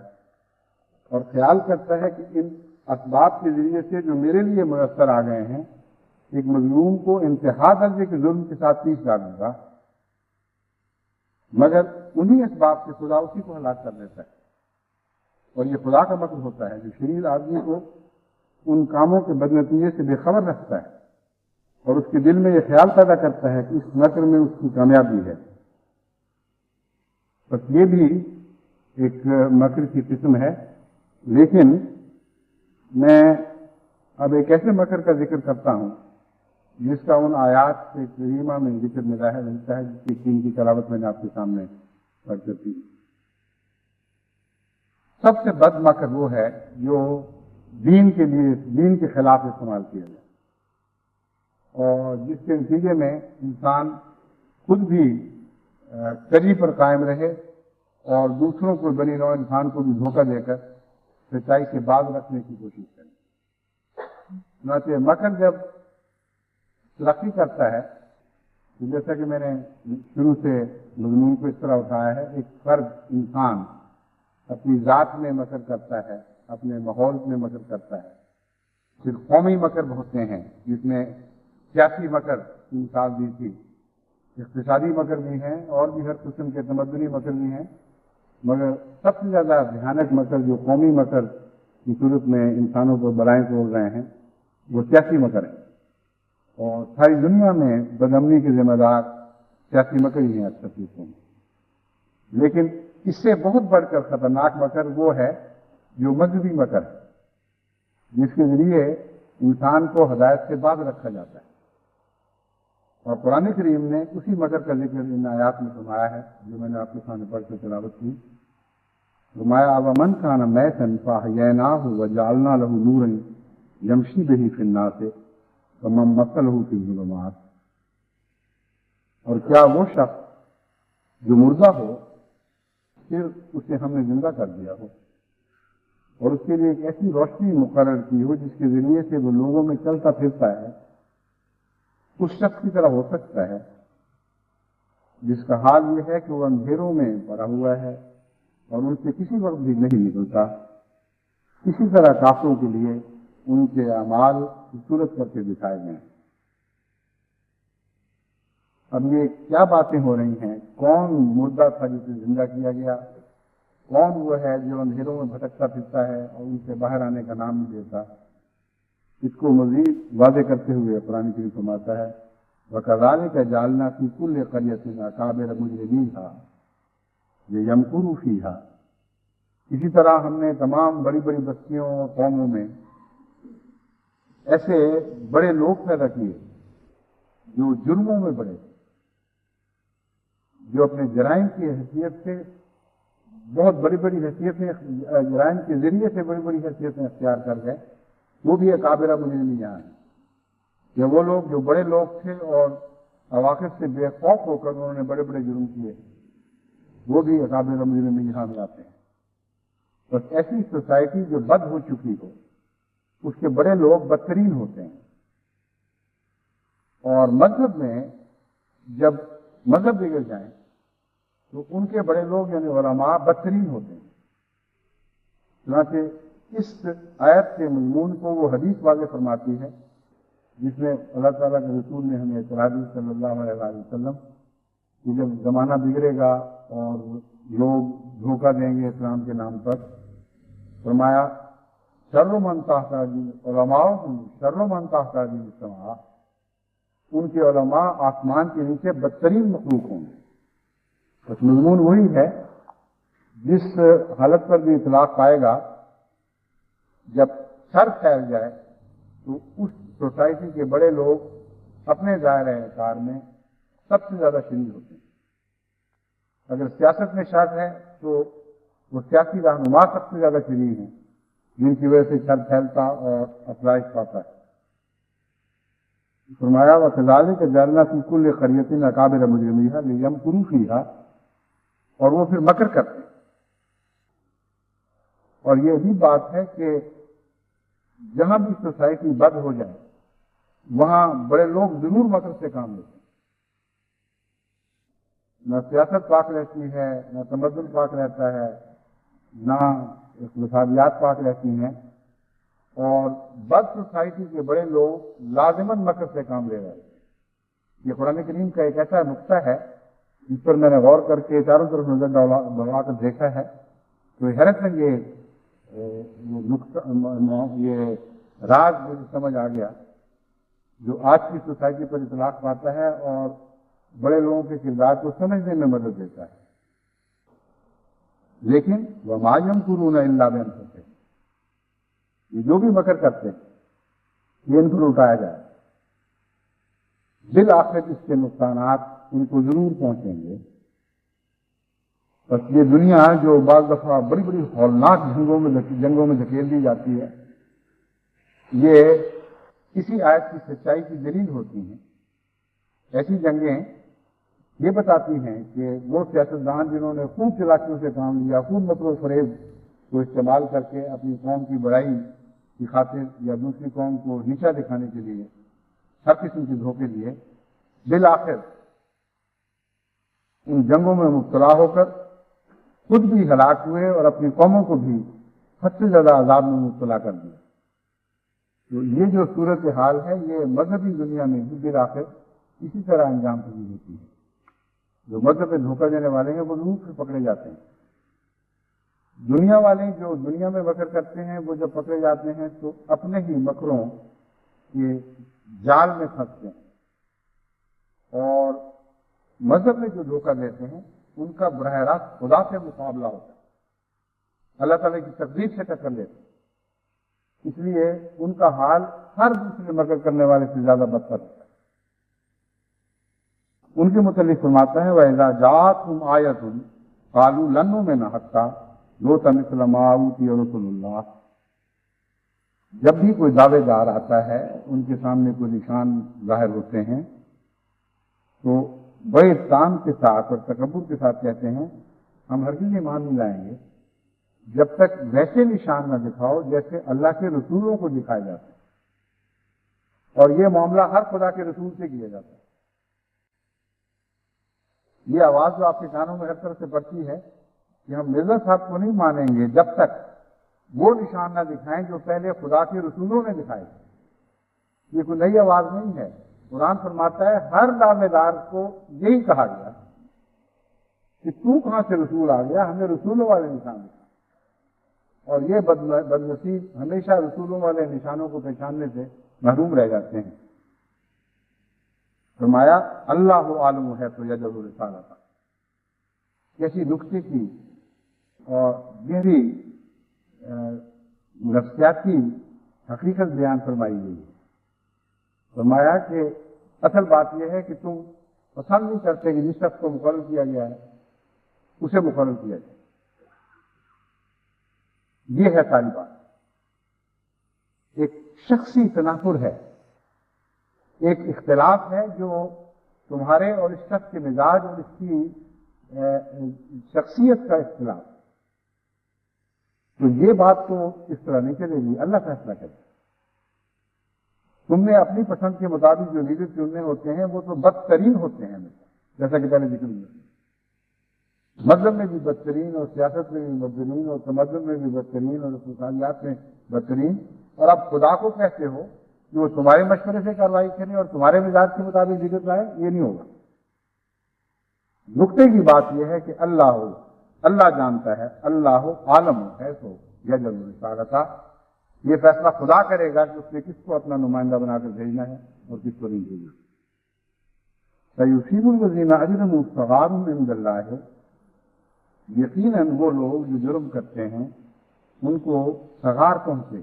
Speaker 3: اور خیال کرتا ہے کہ ان اسباب کے ذریعے سے جو میرے لیے میسر آ گئے ہیں، ایک مظلوم کو انتہا درجے کے ظلم کے ساتھ پیش ڈالوں گا، مگر انہی اسباب سے خدا اسی کو ہلاک کر دیتا ہے۔ اور یہ خدا کا مکر ہوتا ہے جو شریر آدمی کو ان کاموں کے بد نتیجے سے بے خبر رکھتا ہے اور اس کے دل میں یہ خیال پیدا کرتا ہے کہ اس مکر میں اس کی کامیابی ہے۔ بس یہ بھی ایک مکر کی قسم ہے، لیکن میں اب ایک ایسے مکر کا ذکر کرتا ہوں جس کا ان آیات سے کریمہ میں ذکر ملتا ہے جس کی تین کی تلاوت میں نے آپ کے سامنے پڑھ کرتی۔ سب سے بد مکر وہ ہے جو دین کے خلاف استعمال کیا جائے اور جس کے نتیجے میں انسان خود بھی کجی پر قائم رہے اور دوسروں کو بنی نوع انسان کو بھی دھوکہ دے کر سچائی سے باز رکھنے کی کوشش کرے۔ چنانچہ مکر جب ترقی کرتا ہے تو جیسا کہ میں نے شروع سے مضمون کو اس طرح اٹھایا ہے، ایک فرد انسان اپنی ذات میں مکر کرتا ہے، اپنے ماحول میں مکر کرتا ہے۔ پھر قومی مکر ہوتے ہیں جس میں سیاسی مکر کی مثال دی تھی، اقتصادی مکر بھی ہیں اور بھی ہر قسم کے تمدنی مکر بھی ہیں، مگر سب سے زیادہ بھیانک مکر جو قومی مکر کی صورت میں انسانوں کو بلائیں توڑ رہے ہیں وہ سیاسی مکر ہیں، اور ساری دنیا میں بدامنی کے ذمہ دار سیاسی مکر ہی ہیں اکثر صورتوں میں۔ لیکن اس سے بہت بڑھ کر خطرناک مکر وہ ہے جو مذہبی مکر ہے، جس کے ذریعے انسان کو ہدایت سے باز رکھا جاتا ہے۔ اور قرآن کریم نے اسی مکر کا ذکر ان آیات میں فرمایا ہے جو میں نے آپ کے سامنے پڑھ کے تلاوت کی۔ فرمایا وَمَنْ كَانَ مَيْتًا فَأَحْيَيْنَاهُ وَجَعَلْنَا لَهُ نُورًا يَمْشِي بِهِ فِي النَّاسِ وَمَن مَّثَلُهُ فِي الظُّلُمَاتِ۔ اور کیا وہ شخص جو مردہ ہو پھر اسے ہم نے زندہ کر دیا ہو اور اس کے لیے ایک ایسی روشنی مقرر کی ہو جس کے ذریعے سے وہ لوگوں میں چلتا پھرتا ہے، اس شخص کی طرح ہو سکتا ہے جس کا حال یہ ہے کہ وہ اندھیروں میں پڑا ہوا ہے اور ان سے کسی وقت بھی نہیں نکلتا۔ اسی طرح کافروں کے لیے ان کے اعمال خوبصورت کر کے دکھائے گئے ہیں۔ اب یہ کیا باتیں ہو رہی ہیں؟ کون مردہ تھا جسے زندہ کیا گیا؟ کون وہ ہے جو اندھیروں میں بھٹکتا پھرتا ہے اور ان سے باہر آنے کا نام نہیں دیتا؟ اس کو مزید واضح کرتے ہوئے قرآن کریم فرماتا ہے وَكَذَلِكَ جَعَلْنَا فِي كُلِّ قَرْيَةٍ أَكَابِرَ مُجْرِمِيهَا لِيَمْكُرُوا فِيهَا۔ اسی طرح ہم نے تمام بڑی بڑی بستیوں اور قوموں میں ایسے بڑے لوگ پیدا کیے جو جرموں میں بڑے، جو اپنے جرائم کی حیثیت سے بہت بڑی بڑی حیثیتیں، جرائم کے ذریعے سے بڑی بڑی حیثیتیں اختیار کر گئے، وہ بھی اکابر مجرمین یہاں ہیں۔ یا وہ لوگ جو بڑے لوگ تھے اور عواقب سے بے خوف ہو کر انہوں نے بڑے بڑے جرم کیے، وہ بھی اکابر مجرمین یہاں میں آتے ہیں۔ بس ایسی سوسائٹی جو بد ہو چکی ہو اس کے بڑے لوگ بدترین ہوتے ہیں۔ اور مذہب میں جب مذہب بگڑ جائیں تو ان کے بڑے لوگ یعنی علماء بدترین ہوتے ہیں۔ چنانچہ اس آیت کے مضمون کو وہ حدیث واضح فرماتی ہے جس میں اللہ تعالیٰ کے رسول نے ہمیں اطلاع دی صلی اللہ علیہ وسلم کہ جب زمانہ بگڑے گا اور لوگ دھوکہ دیں گے اسلام کے نام پر، فرمایا شر من تحت علماء شر من تحت السماء، ان کے علماء آسمان کے نیچے بدترین مخلوق ہوں گے۔ بس مضمون وہی ہے جس حالت پر بھی اطلاق پائے گا جب شر پھیل جائے تو اس سوسائٹی کے بڑے لوگ اپنے دائرۂ کار میں سب سے زیادہ شریک ہوتے ہیں۔ اگر سیاست میں شر ہے تو وہ سیاسی رہنما سب سے زیادہ شریک ہیں جن کی وجہ سے شر پھیلتا اور افزائش پاتا ہے۔ فرمایا وَكَذَلِكَ جَعَلْنَا فِي كُلِّ قَرْيَةٍ أَكَابِرَ مُجْرِمِيهَا لِيَمْكُرُوا فِيهَا، اور وہ پھر مکر کرتے ہیں۔ اور یہ بھی بات ہے کہ جہاں بھی سوسائٹی بد ہو جائے وہاں بڑے لوگ ضرور مکر سے کام لیتے ہیں. نہ سیاست پاک رہتی ہے، نہ تمدن پاک رہتا ہے، نہ اقتصادیات پاک رہتی ہیں، اور بد سوسائٹی کے بڑے لوگ لازماً مکر سے کام لے رہے ہیں. یہ قرآن کریم کا ایک ایسا نقطہ ہے جس پر میں نے غور کر کے چاروں طرف نظر دوڑا کر دیکھا ہے تو حیرت میں یہ راز مجھے سمجھ آ گیا جو آج کی سوسائٹی پر اطلاق پاتا ہے اور بڑے لوگوں کے کردار کو سمجھنے میں مدد دیتا ہے. لیکن وَمَا يَمْكُرُونَ إِلَّا بِأَنفُسِهِمْ، یہ جو بھی مکر کرتے ہیں یہ ان پر اٹھایا جائے، بالآخر اس کے نقصانات ان کو ضرور پہنچیں گے. بس یہ دنیا جو بعض دفعہ بڑی بڑی ہولناک جنگوں میں دھکیل دی جاتی ہے، یہ اسی آیت کی سچائی کی دلیل ہوتی ہیں. ایسی جنگیں یہ بتاتی ہیں کہ وہ سیاستدان جنہوں نے خوب چلاکیوں سے کام لیا، خوب مکر و فریب کو استعمال کر کے اپنی قوم کی بڑائی کی خاطر یا دوسری قوم کو نیچا دکھانے کے لیے ہر قسم کے دھوکے دیے، بالآخر ان جنگوں میں مبتلا ہو کر خود بھی ہلاک ہوئے اور اپنی قوموں کو بھی حد سے زیادہ عذاب میں مبتلا کر دیا. تو یہ جو صورت حال ہے یہ مذہبی دنیا میں بھی بالآخر اسی طرح انجام پذیر ہوتی ہے. جو مذہب میں دھوکہ دینے والے ہیں وہ ضرور سے پکڑے جاتے ہیں. دنیا والے جو دنیا میں مکر کرتے ہیں وہ جب پکڑے جاتے ہیں تو اپنے ہی مکروں کے جال میں پھنستے ہیں، اور مذہب میں جو دھوکہ دیتے ہیں ان کا براہ راست خدا سے مقابلہ ہوتا ہے، اللہ تعالیٰ کی تقدیر سے ٹکر لیتے ہیں. اس لیے ان کا حال ہر دوسرے مکر کرنے والے سے زیادہ بدتر ہوتا ہے. ان کے متعلق فرماتا ہے وَإِذَا جَاءَتْهُمْ آيَةٌ قَالُوا لَن نُؤْمِنَ حَتَّىٰ نُؤْتَ مِثْلَ مَا أُوتِيَ رُسُلُ اللَّهِ. جب بھی کوئی دعوے دار آتا ہے، ان کے سامنے کوئی نشان ظاہر ہوتے ہیں تو بڑے احترام کے ساتھ اور تکبر کے ساتھ کہتے ہیں ہم ہرگز ایمان نہیں لائیں گے جب تک ویسے نشان نہ دکھاؤ جیسے اللہ کے رسولوں کو دکھائے جاتے ہیں. اور یہ معاملہ ہر خدا کے رسول سے کیا جاتا ہے. یہ آواز جو آپ کے کانوں میں ہر طرف سے پڑتی ہے کہ ہم مرزا صاحب کو نہیں مانیں گے جب تک وہ نشان نہ دکھائیں جو پہلے خدا کے رسولوں نے دکھائے. یہ کوئی نئی آواز نہیں ہے. قرآن فرماتا ہے ہر دعوے دار کو یہی کہا گیا کہ تو کہاں سے رسول آ گیا، ہمیں رسولوں والے نشان دکھا. اور یہ بدنصیب ہمیشہ رسولوں والے نشانوں کو پہچاننے سے محروم رہ جاتے ہیں. فرمایا اللہ عالم ہے تو یجب رسالت. کیسی نکتے کی اور گہری نفسیاتی حقیقت بیان فرمائی گئی ہے. فرمایا کہ اصل بات یہ ہے کہ تم پسند نہیں کرتے کہ جس شخص کو مقرر کیا گیا ہے اسے مقرر کیا جائے. یہ ہے ساری بات. ایک شخصی تنافر ہے، ایک اختلاف ہے جو تمہارے اور اس شخص کے مزاج اور اس کی شخصیت کا اختلاف. تو یہ بات تو اس طرح نہیں چلے گی، اللہ فیصلہ کرے. تم نے اپنی پسند کے مطابق جو لیڈر چننے ہوتے ہیں وہ تو بدترین ہوتے ہیں، جیسا کہ پہلے ذکر ہوا. مذہب میں بھی بدترین اور سیاست میں بھی بدترین اور تمدن میں بھی بدترین اور اقتصادیات میں بدترین. اور اب خدا کو کہتے ہو کہ وہ تمہارے مشورے سے کارروائی کریں اور تمہارے مزاج کے مطابق لیڈر لائے، یہ نہیں ہوگا. نقطے کی بات یہ ہے کہ اللہ جانتا ہے، اللہ عالم ہے تو یجب رسالتہ. یہ فیصلہ خدا کرے گا کہ اس نے کس کو اپنا نمائندہ بنا کر بھیجنا ہے اور کس کو نہیں بھیجنا. سَيُصِيبُ الَّذِينَ أَجْرَمُوا صَغَارٌ عِندَ اللَّهِ. یقیناً وہ لوگ جو جرم کرتے ہیں ان کو صغار پہنچے،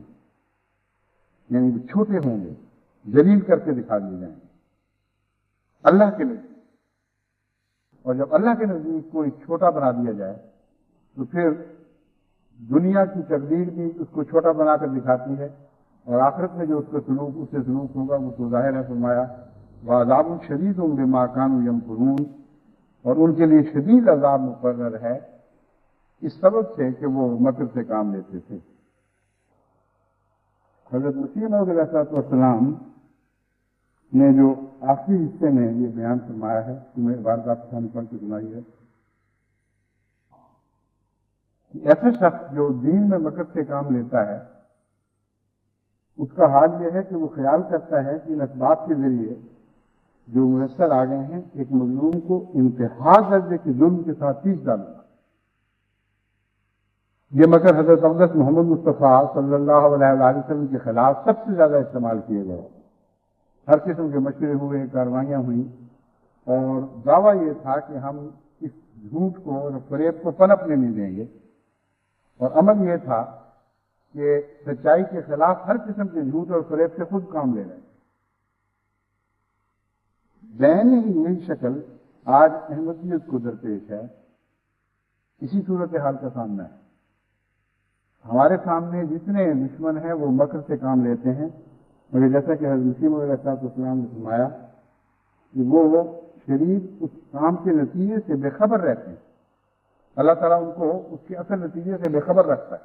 Speaker 3: یعنی وہ چھوٹے ہوں گے، ذلیل کر کے دکھا دیے جائیں اللہ کے نزدیک. اور جب اللہ کے نزدیک کوئی چھوٹا بنا دیا جائے تو پھر دنیا کی تقدیر بھی اس کو چھوٹا بنا کر دکھاتی ہے، اور آخرت میں جو اس سے سلوک ہوگا وہ تو ظاہر ہے. فرمایا وَعَذَابٌ شَدِيدٌ بِمَا كَانُوا يَمْكُرُونَ. اور ان کے لیے شدید عذاب مقرر ہے اس سبب سے کہ وہ مکر سے کام لیتے تھے. حضرت مسیح موعود علیہ السلام نے جو آخری حصے میں یہ بیان فرمایا ہے کہ میں واردات کے سامنے پڑھ کے سنائی ہے کہ ایسا شخص جو دین میں مکر سے کام لیتا ہے اس کا حال یہ ہے کہ وہ خیال کرتا ہے کہ ان اسباب کے ذریعے جو میسر آ گئے ہیں ایک مظلوم کو انتہا درجے کے ظلم کے ساتھ پیس ڈالنا. یہ مکر حضرت اقدس محمد مصطفیٰ صلی اللہ علیہ وآلہ وسلم کے خلاف سب سے زیادہ استعمال کیے گئے. ہر قسم کے مشورے ہوئے، کاروائیاں ہوئیں، اور دعویٰ یہ تھا کہ ہم اس جھوٹ کو اور فریب کو پنپنے نہیں دیں گے، اور عمل یہ تھا کہ سچائی کے خلاف ہر قسم کے جھوٹ اور فریب سے خود کام لے رہے ہیں. بین یہی شکل آج احمدیت کو درپیش ہے. اسی صورتحال کا سامنا ہے. ہمارے سامنے جتنے دشمن ہیں وہ مکر سے کام لیتے ہیں، مگر جیسا کہ حضرت مسیح علیہ السلام نے فرمایا کہ وہ شریف اس کام کے نتیجے سے بے خبر رہتے ہیں. اللہ تعالیٰ ان کو اس کے اصل نتیجے سے بے خبر رکھتا ہے.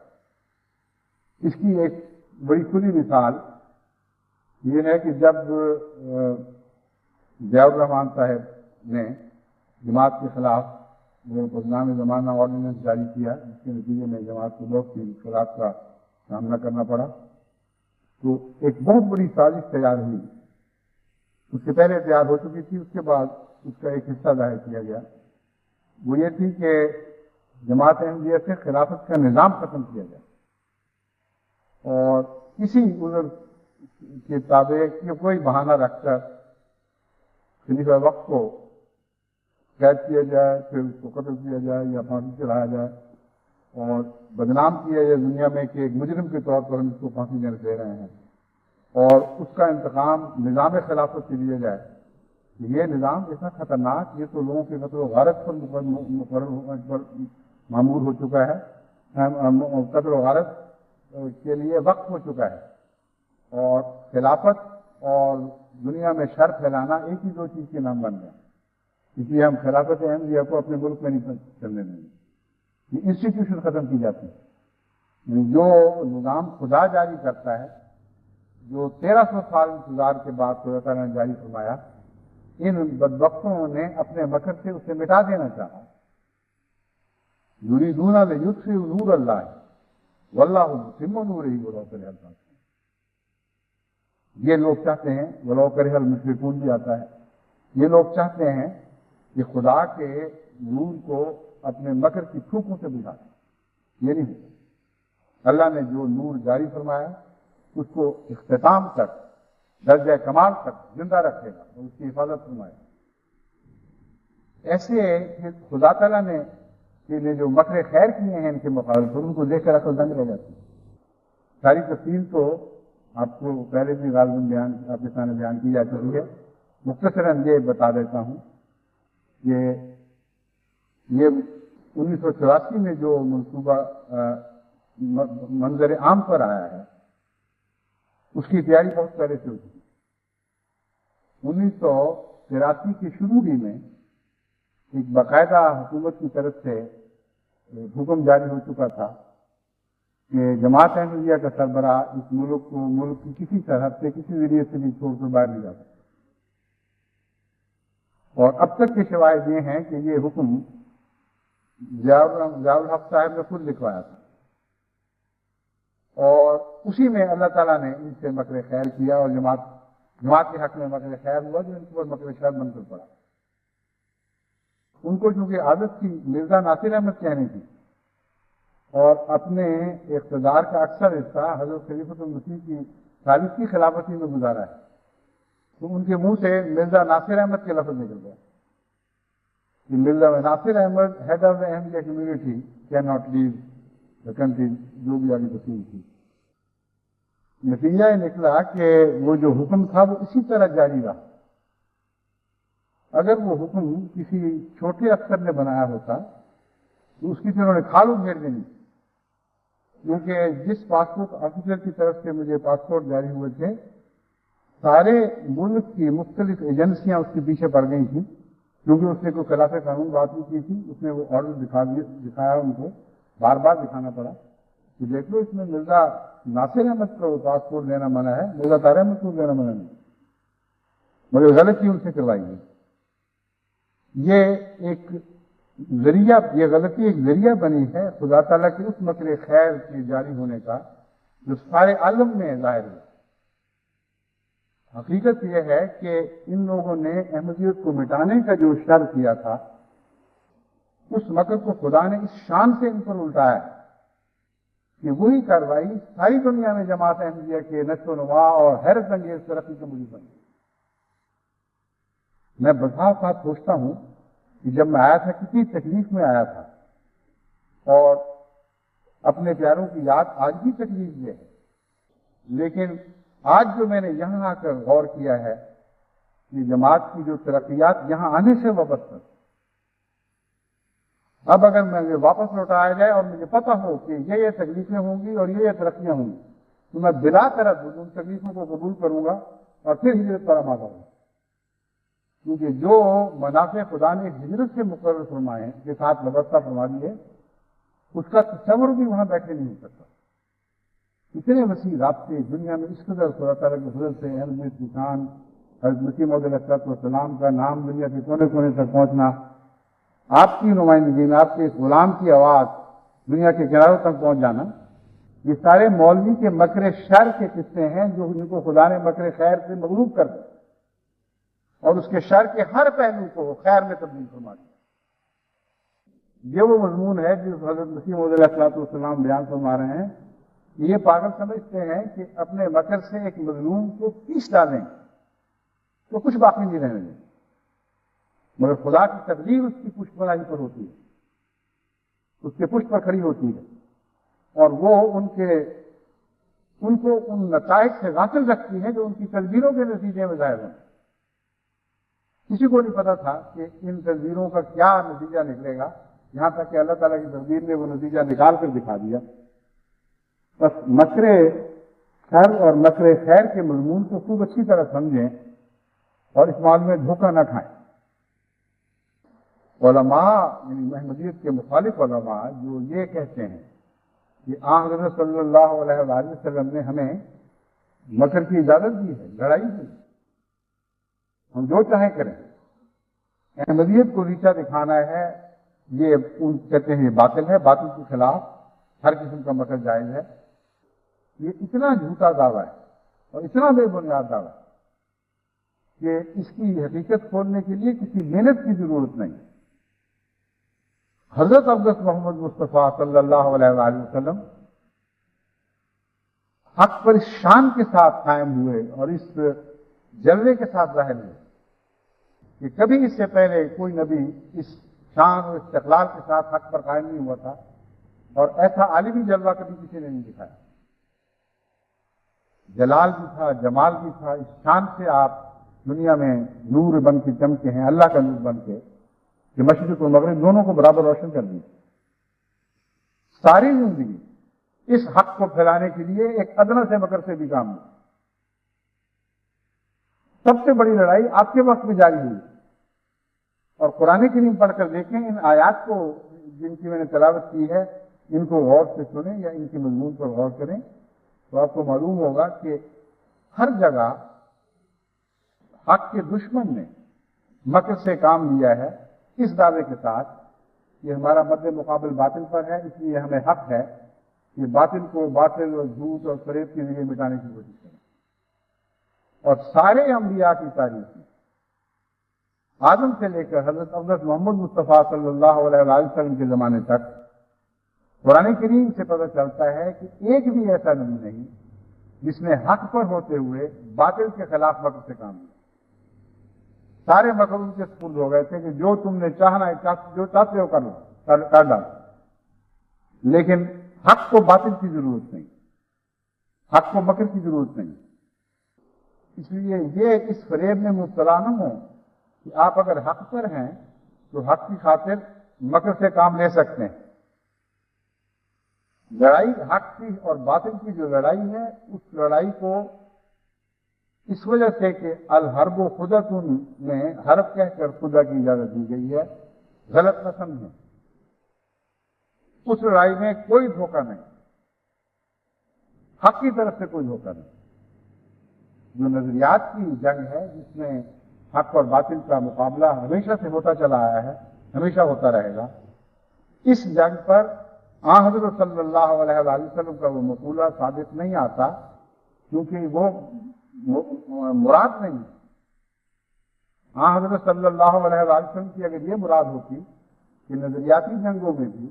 Speaker 3: اس کی ایک بڑی کھلی مثال یہ ہے کہ جب ضیاء الرحمان صاحب نے جماعت کے خلاف بدنام زمانہ آرڈیننس جاری کیا، جس کے نتیجے میں جماعت کو بہت سی مشکلات کا سامنا کرنا پڑا، تو ایک بہت بڑی سازش تیار ہوئی. اس سے پہلے تیار ہو چکی تھی، اس کے بعد اس کا ایک حصہ ظاہر کیا گیا. وہ یہ تھی کہ جماعت احمدیہ سے خلافت کا نظام ختم کیا جائے اور کسی عذر کے تابع کوئی بہانہ رکھ کر خلیفہ وقت کو قید کیا جائے، پھر اس کو قتل کیا جائے یا پھانسی چڑھایا جائے اور بدنام کیا جائے دنیا میں کہ ایک مجرم کے طور پر ہم اس کو پھانسی دے رہے ہیں، اور اس کا انتقام نظام خلافت سے لیا جائے. یہ نظام اتنا خطرناک، یہ تو لوگوں کے قتل و غارت پر معمول ہو چکا ہے، قتل و غارت کے لیے وقف ہو چکا ہے، اور خلافت اور دنیا میں شر پھیلانا ایک ہی دو چیز کے نام بن گیا. اس لیے ہم خلافت احمدیہ کو اپنے ملک میں نہیں چلنے دیں گے. یہ انسٹیٹیوشن ختم کی جاتی ہے. جو نظام خدا جاری کرتا ہے، جو 1300 سال انتظار کے بعد خدا تعالیٰ نے جاری فرمایا، ان بدبختوں نے اپنے مکر سے اسے مٹا دینا چاہا. یریدون لیطفئوا نور اللہ واللہ متم نورہ ولو کرہ الکافرون. یہ لوگ چاہتے ہیں، ولو کرہ المشرکون بھی آتا ہے، یہ لوگ چاہتے ہیں کہ خدا کے نور کو اپنے مکر کی پھوکوں سے بجھا دیں. یہ نہیں ہے. اللہ نے جو نور جاری فرمایا اس کو اختتام تک، درجہ کمال تک زندہ رکھے گا اور اس کی حفاظت فرمائے گا. ایسے کہ خدا تعالیٰ نے جو مکر خیر کیے ہیں ان کے مقابل پر، ان کو دیکھ کر عقل دنگ رہ جاتی ہے. ساری تفصیل تو آپ کو پہلے بھی غالباً آپ کے سامنے بیان کی جا چکی ہے. مختصراً یہ بتا دیتا ہوں کہ یہ 1984 میں جو منصوبہ منظر عام پر آیا ہے اس کی تیاری بہت پہلے سے ہو چکی. 1983 کے شروع ہی میں ایک باقاعدہ حکومت کی طرف سے حکم جاری ہو چکا تھا کہ جماعت احمدیہ کا سربراہ اس ملک کو ملک کی کسی سرحد سے کسی ذریعے سے بھی چھوڑ کر باہر نہیں جا سکتا. اور اب تک کے شواہد یہ ہیں کہ یہ حکم ضیاء الحق صاحب نے خود لکھوایا تھا، اور اسی میں اللہ تعالیٰ نے ان سے مکر خیر کیا اور جماعت کے حق میں مکر خیر ہوا جو ان کے اوپر مکر شر بن کر پڑا. ان کو چونکہ عادت تھی مرزا ناصر احمد کہنے کی اور اپنے اقتدار کا اکثر حصہ حضرت خلیفۃ المسیح کی ثالث کی خلافتی میں گزارا ہے، تو ان کے منہ سے مرزا ناصر احمد کے لفظ نکل گیا کہ Mirza Nasir Ahmad head of the Ahmadiyya community cannot leave the country, جو بھی آگے تفصیل تھی. نتیجہ یہ نکلا کہ وہ جو حکم تھا وہ اسی طرح جاری رہا. اگر وہ حکم کسی چھوٹے افسر نے بنایا ہوتا تو اس کی تو انہوں نے کھال گھیر دینی، کیونکہ جس پاسپورٹ آفیسر کی طرف سے مجھے پاسپورٹ جاری ہوئے تھے سارے ملک کی مختلف ایجنسیاں اس کے پیچھے پڑ گئی تھیں، کیونکہ اس نے کوئی خلاف قانون بات نہیں کی تھی. اس نے وہ آرڈر دکھایا، ان کو بار بار دکھانا پڑا کہ دیکھ لو اس میں مرزا ناصر احمد کو پاسپورٹ دینا منع ہے، مرزا طاہر احمد کو دینا منع نہیں. مگر غلطی ان سے کروائی گئی. یہ ایک ذریعہ، یہ غلطی ایک ذریعہ بنی ہے خدا تعالیٰ کے اس مکر خیر کے جاری ہونے کا جو سارے عالم میں ظاہر ہے. حقیقت یہ ہے کہ ان لوگوں نے احمدیت کو مٹانے کا جو شر کیا تھا، اس مکر کو خدا نے اس شان سے ان پر الٹایا کہ وہی کارروائی ساری دنیا میں جماعت احمدیہ کے نشو و نما اور حیرت انگیز ترقی کا موجب بن گئی. میں بسا اوقات سوچتا ہوں کہ جب میں آیا تھا کتنی تکلیف میں آیا تھا، اور اپنے پیاروں کی یاد آج بھی تکلیف یہ ہے. لیکن آج جو میں نے یہاں آ کر غور کیا ہے کہ جماعت کی جو ترقیات یہاں آنے سے وابستہ، اب اگر مجھے واپس لوٹایا جائے اور مجھے پتہ ہو کہ یہ تکلیفیں ہوں گی اور یہ ترقیاں ہوں گی، تو میں بلا تردد ان تکلیفوں کو قبول کروں گا اور پھر ہجرت پر آمادہ ہوں. کیونکہ جو منافع خدا نے ہجرت سے مقرر فرمائے ہیں، کے ساتھ وابستہ فرما دیے، اس کا تصور بھی وہاں بیٹھے نہیں ہو سکتا. اتنے وسیع رابطے دنیا میں اس قدر خدا تعالیٰ کے فضل سے احمدیت کی شان، حضرت مسیح موعود علیہ السلام کا نام دنیا کے کونے کونے تک پہنچنا، آپ کی نمائندگی میں آپ کے اس غلام کی آواز دنیا کے کناروں تک پہنچ جانا، یہ سارے مولوی کے مکر شر کے قصے ہیں جو ان کو خدا نے مکر خیر سے مغلوب کر دیا اور اس کے شر کے ہر پہلو کو خیر میں تبدیل فرما دیا. یہ وہ مضمون ہے جو حضرت مسیح موعود علیہ السلام بیان فرما رہے ہیں. یہ پاگل سمجھتے ہیں کہ اپنے مکر سے ایک مظلوم کو پیس ڈالیں تو کچھ باقی نہیں رہنے دیں، مگر خدا کی تقدیر اس کی پشت بنائی پر ہوتی ہے، اس کے پشت پر کھڑی ہوتی ہے، اور وہ ان کو ان نتائج سے غافل رکھتی ہے جو ان کی تدبیروں کے نتیجے میں ظاہر ہیں. کسی کو نہیں پتا تھا کہ ان تدبیروں کا کیا نتیجہ نکلے گا، یہاں تک کہ اللہ تعالیٰ کی تقدیر نے وہ نتیجہ نکال کر دکھا دیا. بس مکر شر اور مکر خیر کے مضمون کو خوب اچھی طرح سمجھیں اور اس معاملے میں دھوکہ نہ کھائیں. علماء یعنی احمدیت کے مخالف علماء جو یہ کہتے ہیں کہ آن حضرت صلی اللہ علیہ وآلہ وسلم نے ہمیں مکر کی اجازت دی ہے، لڑائی دی، ہم جو چاہیں کریں. احمدیت کو نیچا دکھانا ہے، یہ کہتے ہیں یہ باطل ہے، باطل کے خلاف ہر قسم کا مکر جائز ہے. یہ اتنا جھوٹا دعویٰ ہے اور اتنا بے بنیاد دعویٰ ہے کہ اس کی حقیقت کھولنے کے لیے کسی محنت کی ضرورت نہیں. حضرت اقدس محمد مصطفیٰ صلی اللہ علیہ وآلہ وسلم حق پر اس شان کے ساتھ قائم ہوئے اور اس جلوے کے ساتھ ظاہر ہوئے کہ کبھی اس سے پہلے کوئی نبی اس شان اور استقلال کے ساتھ حق پر قائم نہیں ہوا تھا، اور ایسا عالمی جلوہ کبھی کسی نے نہیں دکھایا. جلال بھی تھا، جمال بھی تھا. اس شان سے آپ دنیا میں نور بن کے چمکے ہیں، اللہ کا نور بن کے، کہ مشرق و مغرب دونوں کو برابر روشن کر دی. ساری زندگی اس حق کو پھیلانے کے لیے ایک ادنیٰ سے مکر سے بھی کام نہیں. سب سے بڑی لڑائی آپ کے وقت میں جاری ہوئی، اور قرآن کریم پڑھ کر دیکھیں ان آیات کو جن کی میں نے تلاوت کی ہے، ان کو غور سے سنیں یا ان کے مضمون پر غور کریں تو آپ کو معلوم ہوگا کہ ہر جگہ حق کے دشمن نے مکر سے کام لیا ہے اس دعوے کے ساتھ کہ ہمارا مد مقابل باطل پر ہے، اس لیے ہمیں حق ہے کہ باطل کو باطل اور جھوٹ اور فریب کے ذریعے مٹانے کی کوشش کریں. اور سارے انبیاء کی تاریخ میں آدم سے لے کر حضرت اقدس محمد مصطفیٰ صلی اللہ علیہ وسلم کے زمانے تک قرآن کریم سے پتہ چلتا ہے کہ ایک بھی ایسا نبی نہیں جس نے حق پر ہوتے ہوئے باطل کے خلاف مکر سے کام لیا. سارے مکر ان کے سپرد ہو گئے تھے کہ جو تم نے چاہنا ہے، جو چاہتے ہو کر ڈالو، لیکن حق کو باطل کی ضرورت نہیں، حق کو مکر کی ضرورت نہیں. اس لیے یہ اس فریب میں مبتلا نہ ہو کہ آپ اگر حق پر ہیں تو حق کی خاطر مکر سے کام لے سکتے ہیں. لڑائی حق کی اور باطل کی جو لڑائی ہے، اس لڑائی کو اس وجہ سے کہ الحرب و خدت میں حرب کہہ کر خدا کی اجازت دی گئی ہے، غلط نہ سمجھیں. اس لڑائی میں کوئی دھوکہ نہیں، حق کی طرف سے کوئی دھوکہ نہیں. جو نظریات کی جنگ ہے جس میں حق اور باطل کا مقابلہ ہمیشہ سے ہوتا چلا آیا ہے، ہمیشہ ہوتا رہے گا۔ اس جنگ پر حضرت صلی اللہ علیہ وآلہ وسلم کا وہ مقولہ ثابت نہیں آتا، کیونکہ وہ مراد نہیں۔ حضرت صلی اللہ علیہ وآلہ وسلم کی اگر یہ مراد ہوتی کہ نظریاتی جنگوں میں بھی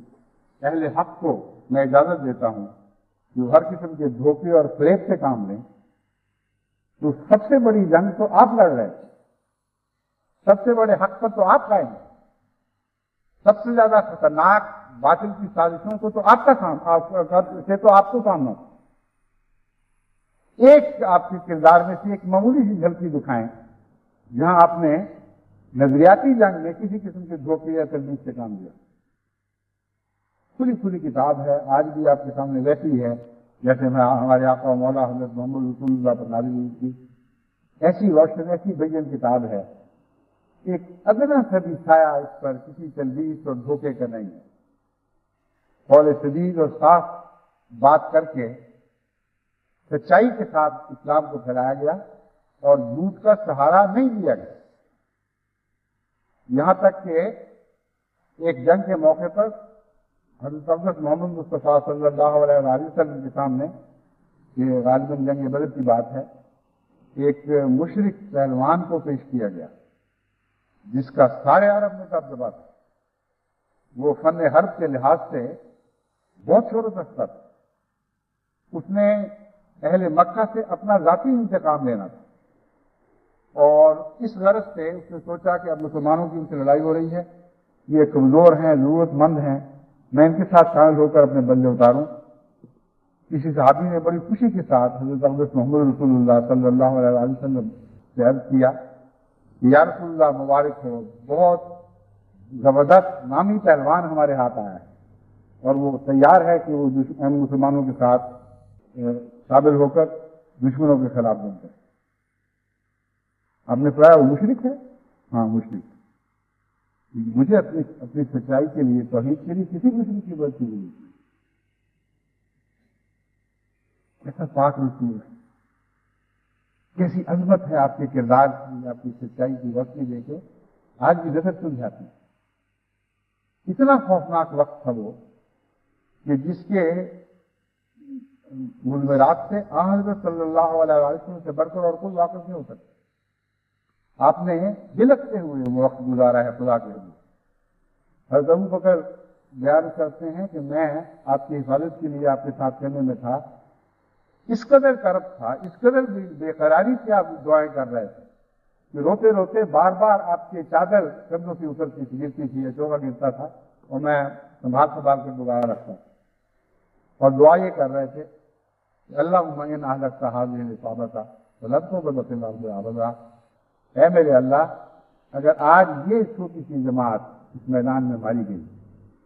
Speaker 3: اہل حق کو میں اجازت دیتا ہوں کہ وہ ہر قسم کے دھوکے اور فریب سے کام لیں، تو سب سے بڑی جنگ تو آپ لڑ رہے ہیں، سب سے بڑے حق پر تو آپ قائم ہیں، سب سے زیادہ خطرناک باطل کی سازشوں کو تو آپ کا سامنا۔ ایک آپ کے کردار میں سے ایک معمولی سی جھلکی دکھائیں جہاں آپ نے نظریاتی جنگ میں کسی قسم کے دھوکے یا تلبیس سے کام لیا۔ کھلی کھلی کتاب ہے، آج بھی آپ کے سامنے ویسی ہے جیسے میں ہمارے آقا و مولا حضرت محمد رسول اللہ پر نازل ہوئی تھی، ایسی روشن ایسی بین کتاب ہے، ایک ادنا سا بھی سایہ اس پر کسی تلبیس اور دھوکے کا نہیں ہے۔ قول سدید اور صاف بات کر کے سچائی کے ساتھ اسلام کو پھیلایا گیا اور جھوٹ کا سہارا نہیں دیا گیا، یہاں تک کہ ایک جنگ کے موقع پر حضرت اقدس محمد مصطفیٰ صلی اللہ علیہ وآلہ وسلم کے سامنے، یہ غالباً جنگ بدر کی بات ہے، ایک مشرک پہلوان کو پیش کیا گیا جس کا سارے عرب میں دبدبا تھا، وہ فن حرب کے لحاظ سے بہت شہرت رکھتا تھا، اس نے اہل مکہ سے اپنا ذاتی انتقام لینا تھا، اور اس غرض سے اس نے سوچا کہ اب مسلمانوں کی ان سے لڑائی ہو رہی ہے، یہ کمزور ہیں، ضرورت مند ہیں، میں ان کے ساتھ شامل ہو کر اپنے بلے اتاروں۔ کسی صحابی نے بڑی خوشی کے ساتھ حضرت اقدس محمد رسول اللہ صلی اللہ علیہ وسلم سے عرض کیا کہ یا رسول اللہ مبارک ہو، بہت زبردست نامی پہلوان ہمارے ہاتھ آیا ہے اور وہ تیار ہے کہ وہ مسلمانوں کے ساتھ شامل ہو کر دشمنوں کے خلاف جنگ کرے۔ آپ نے فرمایا وہ مشرک ہے؟ ہاں مشرک۔ مجھے اپنی سچائی کے لیے، توحید کے لیے کسی مشرک کی مدد نہیں ہے۔ ایسا پاک رسول ہے، کیسی عظمت ہے آپ کے کردار کی، آپ کی سچائی کی روشنی دے کے آج بھی نظر سن جاتی ہے۔ اتنا خوفناک وقت تھا وہ کہ جس کے مضمرات سے حضرت صلی اللہ علیہ وسلم سے بڑھ کر اور کوئی واقف نہیں ہو سکتا۔ آپ نے بلکتے ہوئے وہ وقت گزارا ہے خدا کے حضور۔ حضرت ابو بکر بیان کرتے ہیں کہ میں آپ کی حفاظت کے لیے آپ کے ساتھ کرنے میں تھا، اس قدر کرب تھا، اس قدر بے قراری سے آپ دعائیں کر رہے تھے کہ روتے روتے بار بار آپ کی چادر کندھوں سے اترتی تھی، گرتی تھی، چوکا گرتا تھا اور میں سنبھال کر دوبارہ رکھتا اور دعا یہ کر رہے تھے کہ اللہم ان اہلکت ہذہ العصابۃ فلن تغفر فی الارض ابدا، اے میرے اللہ اگر آج یہ چھوٹی سی جماعت اس میدان میں ماری گئی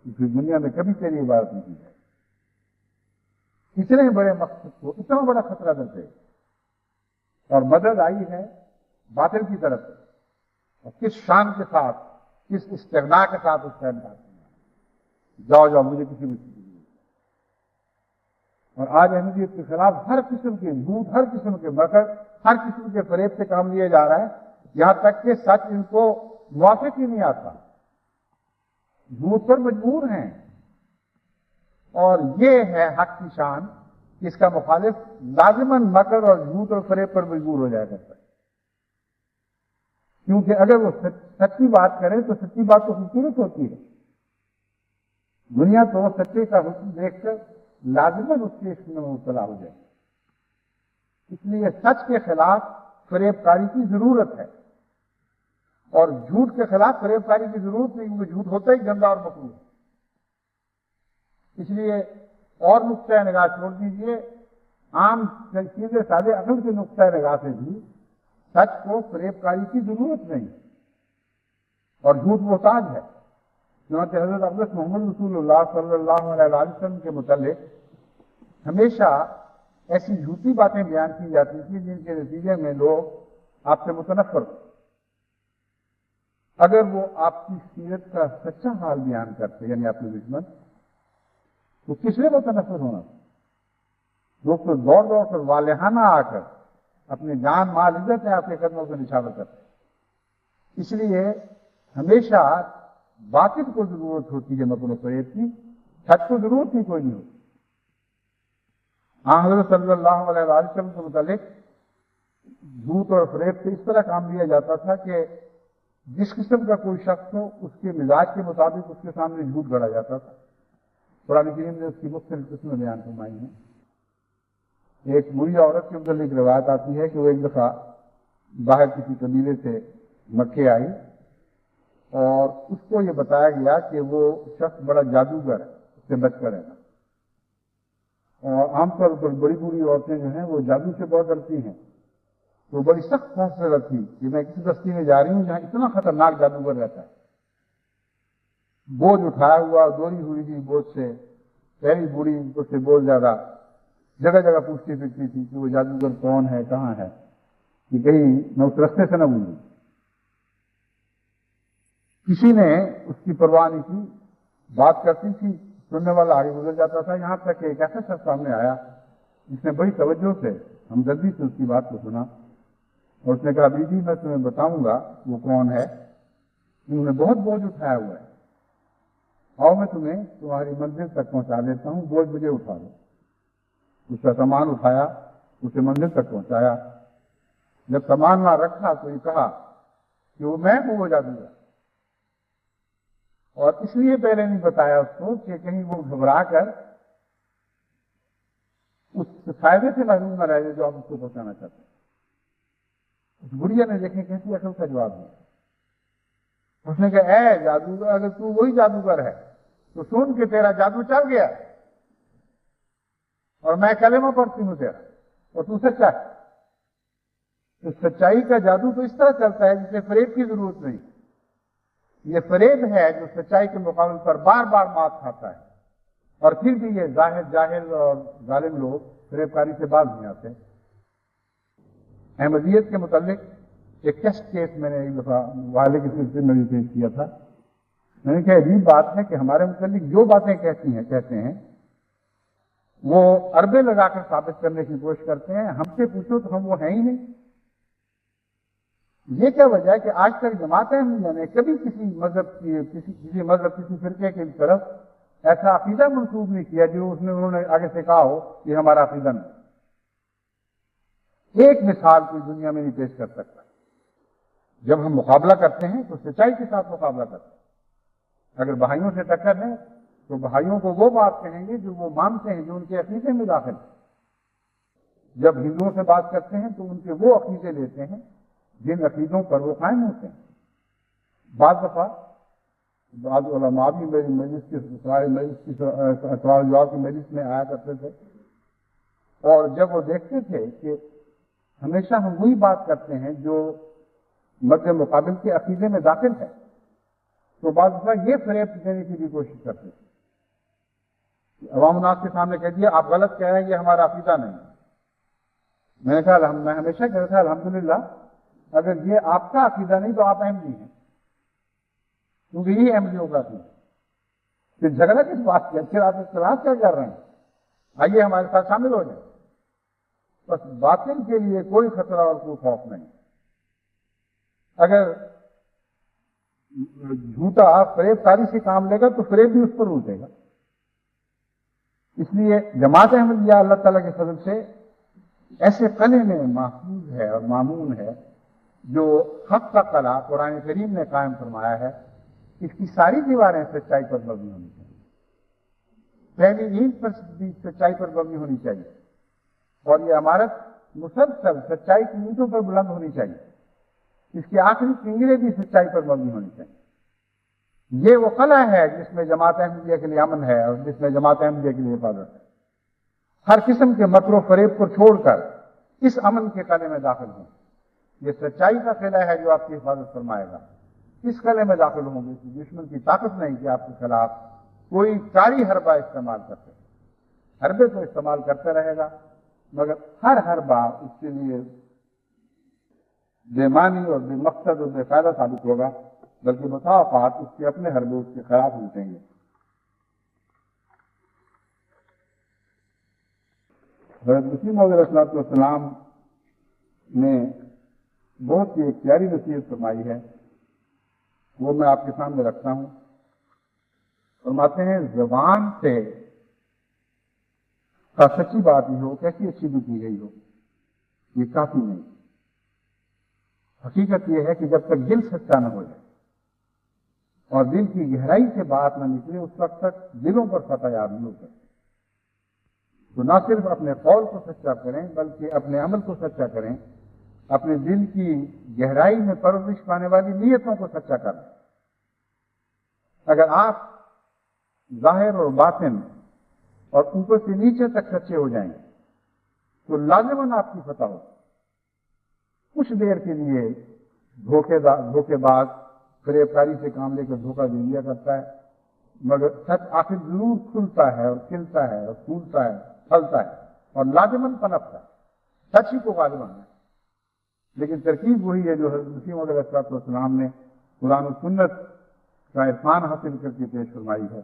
Speaker 3: تو پھر دنیا میں کبھی تیری عبادت نہیں کی جائے۔ اتنے بڑے مقصد کو اتنا بڑا خطرہ درپیش اور مدد آئی ہے باطل کی طرف سے، اور کس شان کے ساتھ، کس استغنا کے ساتھ اس کا انکار کیا، جاؤ جاؤ مجھے کسی مشکل کی نہیں۔ اور آج احمدیت کے خلاف ہر قسم کے جھوٹ، ہر قسم کے مکر، ہر قسم کے فریب سے کام لیا جا رہا ہے، یہاں تک کہ سچ ان کو موافق ہی نہیں آتا، جھوٹ پر مجبور ہیں۔ اور یہ ہے حق کی شان، اس کا مخالف لازماً مکر اور جھوٹ اور فریب پر مجبور ہو جایا کرتا ہے، کیونکہ اگر وہ سچی بات کرے تو سچی بات تو خوبصورت ہوتی ہے، دنیا تو سچے کا حسن دیکھ کر لازماً اس کے عشق میں مبتلا ہو جائے۔ اس لیے سچ کے خلاف فریب کاری کی ضرورت ہے، اور جھوٹ کے خلاف فریب کاری کی ضرورت نہیں، کیونکہ جھوٹ ہوتا ہی گندا اور مکروہ ہے۔ اس لیے اور نقطۂ نگاہ چھوڑ دیجیے، عام چیزیں سادے عقل کے نقطۂ نگاہ سے بھی سچ کو فریب کاری کی ضرورت نہیں، اور جھوٹ محتاج ہے۔ چنانچہ حضرت اقدس محمد رسول اللہ صلی اللہ علیہ وسلم کے متعلق ہمیشہ ایسی جھوٹی باتیں بیان کی جاتی تھیں جن کے نتیجے میں لوگ آپ سے متنفر تھے۔ اگر وہ آپ کی سیرت کا سچا حال بیان کرتے، یعنی آپ کے دشمن، تو کس لیے متنفر ہونا تھا؟ لوگ تو دوڑ دوڑ کر والہانہ آ کر اپنے جان مال عزت ہے آپ کے قدموں سے نچھاور کرتے، اس لیے ہمیشہ باطن کو ضرورت ہوتی ہے مکر و فریب کی، چھت کو ضرورت ہی کوئی نہیں ہوتی۔ حضرت صلی اللہ علیہ وسلم کے متعلق جھوٹ اور فریب سے اس طرح کام لیا جاتا تھا کہ جس قسم کا کوئی شخص ہو اس کے مزاج کے مطابق اس کے سامنے جھوٹ گڑا جاتا تھا۔ قرآن کریم نے اس کی مختلف قسمیں بیان فرمائی ہیں۔ ایک بری عورت کے متعلق روایت آتی ہے کہ وہ ایک دفعہ باہر کسی قبیلے سے مکے آئی اور اس کو یہ بتایا گیا کہ وہ شخص بڑا جادوگر ہے، اس سے بچ کر رہنا۔ اور عام طور پر بڑی بری عورتیں جو ہیں وہ جادو سے بہت ڈرتی ہیں، تو بڑی سخت فیصلہ رکھی کہ میں کسی بستی میں جا رہی ہوں جہاں اتنا خطرناک جادوگر رہتا ہے۔ بوجھ اٹھایا ہوا دوری ہوئی تھی بوجھ سے، پہلی بوڑھی اس سے بہت زیادہ جگہ جگہ پوچھتی پھرتی تھی کہ وہ جادوگر کون ہے، کہاں ہے، کہ کہیں میں اس رستے سے نہ بھولوں۔ کسی نے اس کی پرواہ نہیں کی، بات کرتی تھی، سننے والا آگے گزر جاتا تھا، یہاں تک کہ ایک ایسا شخص سامنے آیا جس نے بڑی توجہ سے ہمدردی سے اس کی بات کو سنا اور اس نے کہا بی میں تمہیں بتاؤں گا وہ کون ہے، انہوں نے بہت بوجھ اٹھایا ہوا ہے، اور میں تمہیں تمہاری منزل تک پہنچا دیتا ہوں، بوجھ مجھے اٹھا دو۔ اس کا سامان اٹھایا، اسے منزل تک پہنچایا۔ جب سامان نہ رکھا تو یہ کہا کہ وہ میں ہوں وہ جادوگر، اور اس لیے پہلے نہیں بتایا اس کو کہ کہیں وہ گھبرا کر اس فائدے سے محروم نہ رہ جائے جو آپ اس کو پہنچانا چاہتے ہیں۔ اس بڑھیا نے دیکھیں کیسی عقل کا جواب دیا۔ اس نے کہا اے جادوگر، اگر تو وہی جادوگر ہے تو سن کہ تیرا جادو چل گیا اور میں کلمہ پڑھتی ہوں تیرا، اور تو سچا ہے۔ تو سچائی کا جادو تو اس طرح چلتا ہے جسے فریب کی ضرورت نہیں۔ یہ فریب ہے جو سچائی کے مقابل پر بار بار مات کھاتا ہے، اور پھر بھی یہ ظاہر جاہل اور ظالم لوگ فریب کاری سے باز نہیں آتے۔ احمدیت کے متعلق ایک ٹیسٹ کیس میں نے ایک دفعہ والے کے سلسلے میں بھی پیش کیا تھا۔ میں نے کہا عجیب بات ہے کہ ہمارے متعلق جو باتیں کہتے ہیں وہ اربے لگا کر ثابت کرنے کی کوشش کرتے ہیں، ہم سے پوچھو تو ہم وہ ہیں ہی نہیں۔ یہ کیا وجہ ہے کہ آج تک جماعت احمدیہ نے کبھی کسی مذہب کسی فرقے کی طرف ایسا عقیدہ منسوب نہیں کیا جو انہوں نے آگے سے کہا ہو کہ ہمارا عقیدہ نہیں۔ ایک مثال کوئی دنیا میں نہیں پیش کر سکتا۔ جب ہم مقابلہ کرتے ہیں تو سچائی کے ساتھ مقابلہ کرتے ہیں۔ اگر بھائیوں سے ٹکر ہے تو بھائیوں کو وہ بات کہیں گے جو وہ مانتے ہیں، جو ان کے عقیدے میں داخل ہے۔ جب ہندوؤں سے بات کرتے ہیں تو ان کے وہ عقیدے لیتے ہیں جن عقیدوں پر وہ قائم ہوتے ہیں۔ بعض دفعہ بعض علماء بھی میری مجلس کی سوال جواب کی مجلس میں آیا کرتے تھے، اور جب وہ دیکھتے تھے کہ ہمیشہ ہم وہی بات کرتے ہیں جو مد مقابل کے عقیدے میں داخل ہے، تو بعض دفعہ یہ فریب دینے کی بھی کوشش کرتے تھے۔ عوام الناس کے سامنے کہہ دیا آپ غلط کہہ رہے ہیں، یہ ہمارا عقیدہ نہیں۔ میں نے کہا میں ہمیشہ کہتا تھا الحمدللہ اگر یہ آپ کا عقیدہ نہیں تو آپ احمدی ہیں، کیونکہ یہی احمدیوں کا عقیدہ۔ پھر جھگڑا کس بات کی؟ پھر آپ اختلاف کیا کر رہے ہیں؟ آئیے ہمارے ساتھ شامل ہو جائیں۔ بس باطل کے لیے کوئی خطرہ اور کوئی خوف نہیں۔ اگر جھوٹا فریب کاری سے کام لے گا تو فریب بھی اس پر اٹھے گا۔ اس لیے جماعت احمدیہ اللہ تعالیٰ کے فضل سے ایسے قلعے میں محفوظ ہے اور معمون ہے جو حق کا قلعہ قرآن کریم نے قائم فرمایا ہے۔ اس کی ساری دیواریں سچائی پر مبنی ہونی چاہیے، پہلی اینٹ پر بھی سچائی پر مبنی ہونی چاہیے، اور یہ عمارت مسلسل سچائی کی اینٹوں پر بلند ہونی چاہیے۔ اس کے آخری کنگرے بھی سچائی پر مبنی ہونی چاہیے۔ یہ وہ قلعہ ہے جس میں جماعت احمدیہ کے لیے امن ہے اور جس میں جماعت احمدیہ کے لیے حفاظت ہے۔ ہر قسم کے مکر و فریب کو چھوڑ کر اس امن کے قلعے میں داخل ہوں۔ یہ سچائی کا قلعہ ہے جو آپ کی حفاظت فرمائے گا۔ اس قلعے میں داخل ہوں گے کہ دشمن کی طاقت نہیں کہ آپ کے خلاف کوئی کاری حربہ استعمال کر سکے۔ حربے کو استعمال کرتا رہے گا، مگر ہر حربہ اس کے لیے بے معنی اور بے مقصد اور بے فائدہ ثابت ہوگا، بلکہ بسا اوقات اس کے اپنے حربے اس کے خلاف اٹھیں گے۔ حضرت مسیح موعود علیہ السلام نے بہت ہی ایک پیاری نصیحت فرمائی ہے وہ میں آپ کے سامنے رکھتا ہوں. فرماتے ہیں زبان سے کا سچی بات ہی ہو، کیسی اچھی بھی کی گئی ہو، یہ کافی نہیں. حقیقت یہ ہے کہ جب تک دل سچا نہ ہو جائے اور دل کی گہرائی سے بات نہ نکلے، اس وقت تک دلوں پر فتح یاب نہیں ہو سکتی. تو نہ صرف اپنے قول کو سچا کریں بلکہ اپنے عمل کو سچا کریں، اپنے دل کی گہرائی میں پرورش پانے والی نیتوں کو سچا کریں. اگر آپ ظاہر اور باطن اور اوپر سے نیچے تک سچے ہو جائیں تو لازماً آپ کی فتح ہو. کچھ دیر کے لیے دھوکے باز فریب کاری سے کام لے کر دھوکہ دے دیا کرتا ہے، مگر سچ آخر ضرور کھلتا ہے اور کھلتا ہے اور پھولتا ہے، پھلتا ہے اور لازماً پنپتا ہے. سچ ہی کو غالب آنا ہے. لیکن ترکیب وہی ہے جو حضرت مسیح علیہ السلام نے قرآن و سنت کا عرفان حاصل کر کے پیش فرمائی ہے.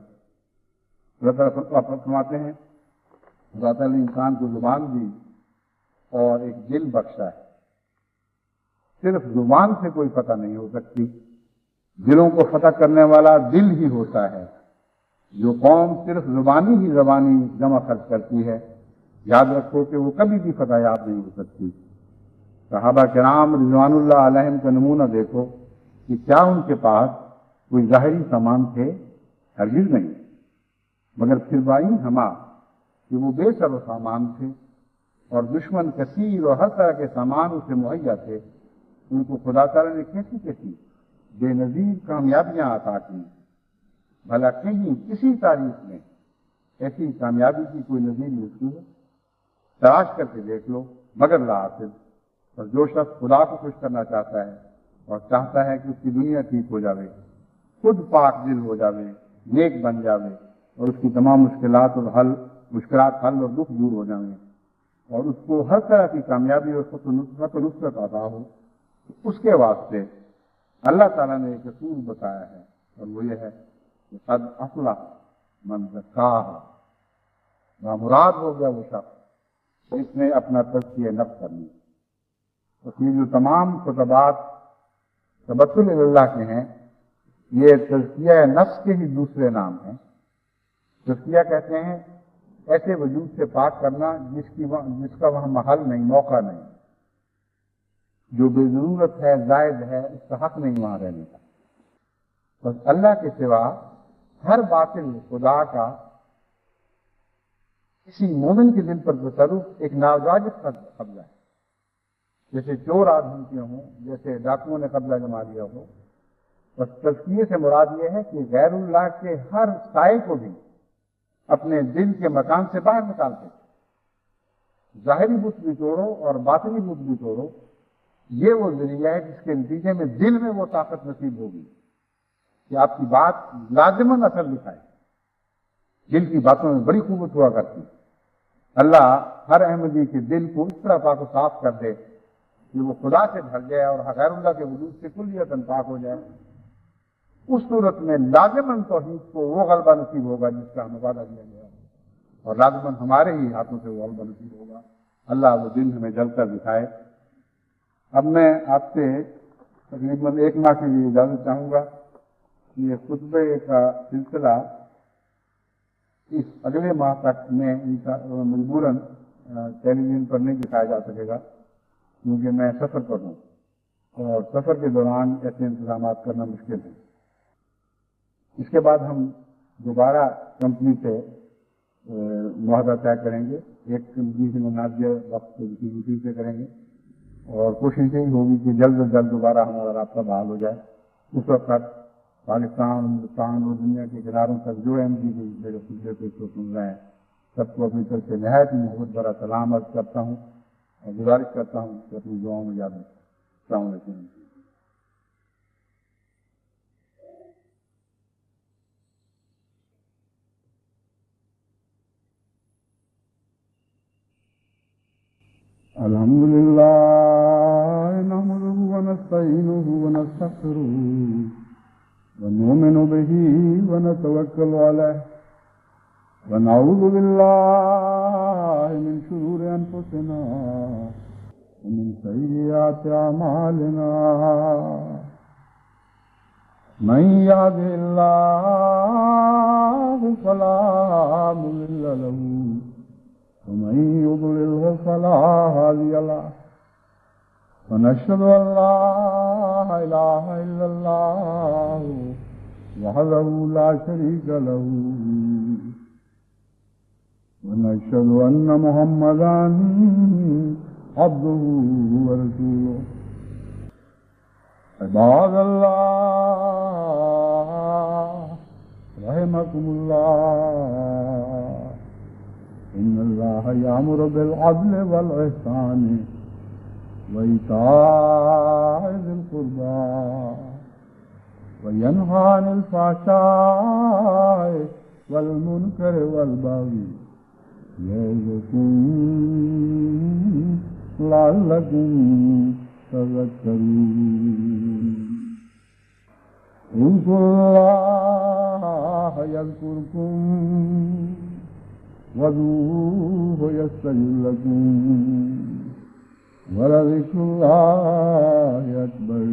Speaker 3: اللہ تعالیٰ فرماتے ہیں اللہ تعالیٰ نے انسان کو زبان دی اور ایک دل بخشا ہے. صرف زبان سے کوئی فتح نہیں ہو سکتی، دلوں کو فتح کرنے والا دل ہی ہوتا ہے. جو قوم صرف زبانی جمع خرچ کرتی ہے، یاد رکھو کہ وہ کبھی بھی فتح یاب نہیں ہو سکتی. صحابہ کرام رضوان اللہ علیہم کا نمونہ دیکھو کہ کیا ان کے پاس کوئی ظاہری سامان تھے؟ ہرگز نہیں. مگر پھر بائی ہما کہ وہ بے سر و سامان تھے اور دشمن کثیر اور ہر طرح کے سامان اسے مہیا تھے. ان کو خدا تعالیٰ نے کیسی کیسی بے نظیر کامیابیاں عطا کی. بھلا کہیں کسی تاریخ میں ایسی کامیابی کی کوئی نظیر ملتی ہے؟ تلاش کر کے دیکھ لو. مگر لا حاصل. اور جو شخص خدا کو خوش کرنا چاہتا ہے اور چاہتا ہے کہ اس کی دنیا ٹھیک ہو جاوے، خود پاک دل ہو جاوے، نیک بن جاوے اور اس کی تمام مشکلات حل اور دکھ دور ہو جائیں اور اس کو ہر طرح کی کامیابی اور فتح و نصرت عطا ہو، اس کے واسطے اللہ تعالیٰ نے ایک اصول بتایا ہے اور وہ یہ ہے کہ قد افلح من زکاہا. مراد ہو گیا وہ شخص جس نے اپنا تزکیہ نفس کر لی. اس میں جو تمام خطبات تبتل اللہ کے ہیں یہ تزکیہ نفس کے ہی دوسرے نام ہیں. تزکیہ کہتے ہیں ایسے وجود سے پاک کرنا جس کا وہاں محل نہیں، موقع نہیں، جو بے ضرورت ہے، زائد ہے، اس کا حق نہیں وہاں رہنے کا. بس اللہ کے سوا ہر باطل خدا کا کسی مومن کے دل پر تصرف ایک ناواجب قبضہ ہے. جیسے چور آدمی کے ہوں، جیسے ڈاکوؤں نے قبضہ جما لیا ہو. بس تزکیے سے مراد یہ ہے کہ غیر اللہ کے ہر سائے کو بھی اپنے دل کے مکان سے باہر نکالتے. ظاہری بت بھی توڑو اور باطنی بت بھی توڑو. یہ وہ ذریعہ ہے جس کے نتیجے میں دل میں وہ طاقت نصیب ہوگی کہ آپ کی بات لازماً اثر دکھائے. دل کی باتوں میں بڑی قوت ہوا کرتی. اللہ ہر احمدی کے دل کو اس طرح پاک و صاف کر دے کہ وہ خدا سے بھر جائے اور غیر اللہ کے وجود سے کلیتاً پاک ہو جائے. اس صورت میں لازماً توحید کو وہ غلبہ نصیب ہوگا جس کا ہمیں وعدہ دیا گیا اور لازماً ہمارے ہی ہاتھوں سے وہ غلبہ نصیب ہوگا. اللہ وہ دن ہمیں جل کر دکھائے. اب میں آپ سے تقریباً 1 ماہ کے لیے اجازت چاہوں گا. یہ خطبے کا سلسلہ اس اگلے ماہ تک میں مجبوراً ٹیلی ویژن پر نہیں دکھایا جا سکے گا کیونکہ میں سفر پر ہوں اور سفر کے دوران ایسے انتظامات کرنا مشکل ہے. اس کے بعد ہم دوبارہ کمپنی سے معاہدہ طے کریں گے. ایک کمپنی سے مناسب وقت دوسری سے کریں گے اور کوشش یہی ہوگی کہ جلد از جلد دوبارہ ہمارا رابطہ بحال ہو جائے. اس وقت تک پاکستان، ہندوستان اور دنیا کے کناروں تک جو ایم جی میرے خطبے کو سن رہے ہیں سب کو اپنی طرف سے نہایت محبت بھرا سلام عرض کرتا ہوں اور گزارش کرتا ہوں کہ اپنی دعاؤں میں یاد رکھیں. السلام علیکم. الحمد لله نحمده ونستعينه ونستغفره ونؤمن به ونتوكل عليه ونعوذ بالله من شرور أنفسنا ومن سيئات أعمالنا من يهده الله فلا مضل له ومن يضلله فلا هادي له ونشهد أن لا إله إلا الله وحده لا شريك له ونشهد أن محمدا عبده ورسوله عباد الله رحمكم الله إن الله يأمر بالعدل والإحسان وإيتاء ذي القربى وينهى عن الفحشاء والمنكر والبغي يعظكم لعلكم تذكرون اذكروا الله يذكركم وادعوه يستجب لكم ولذكر الله أكبر.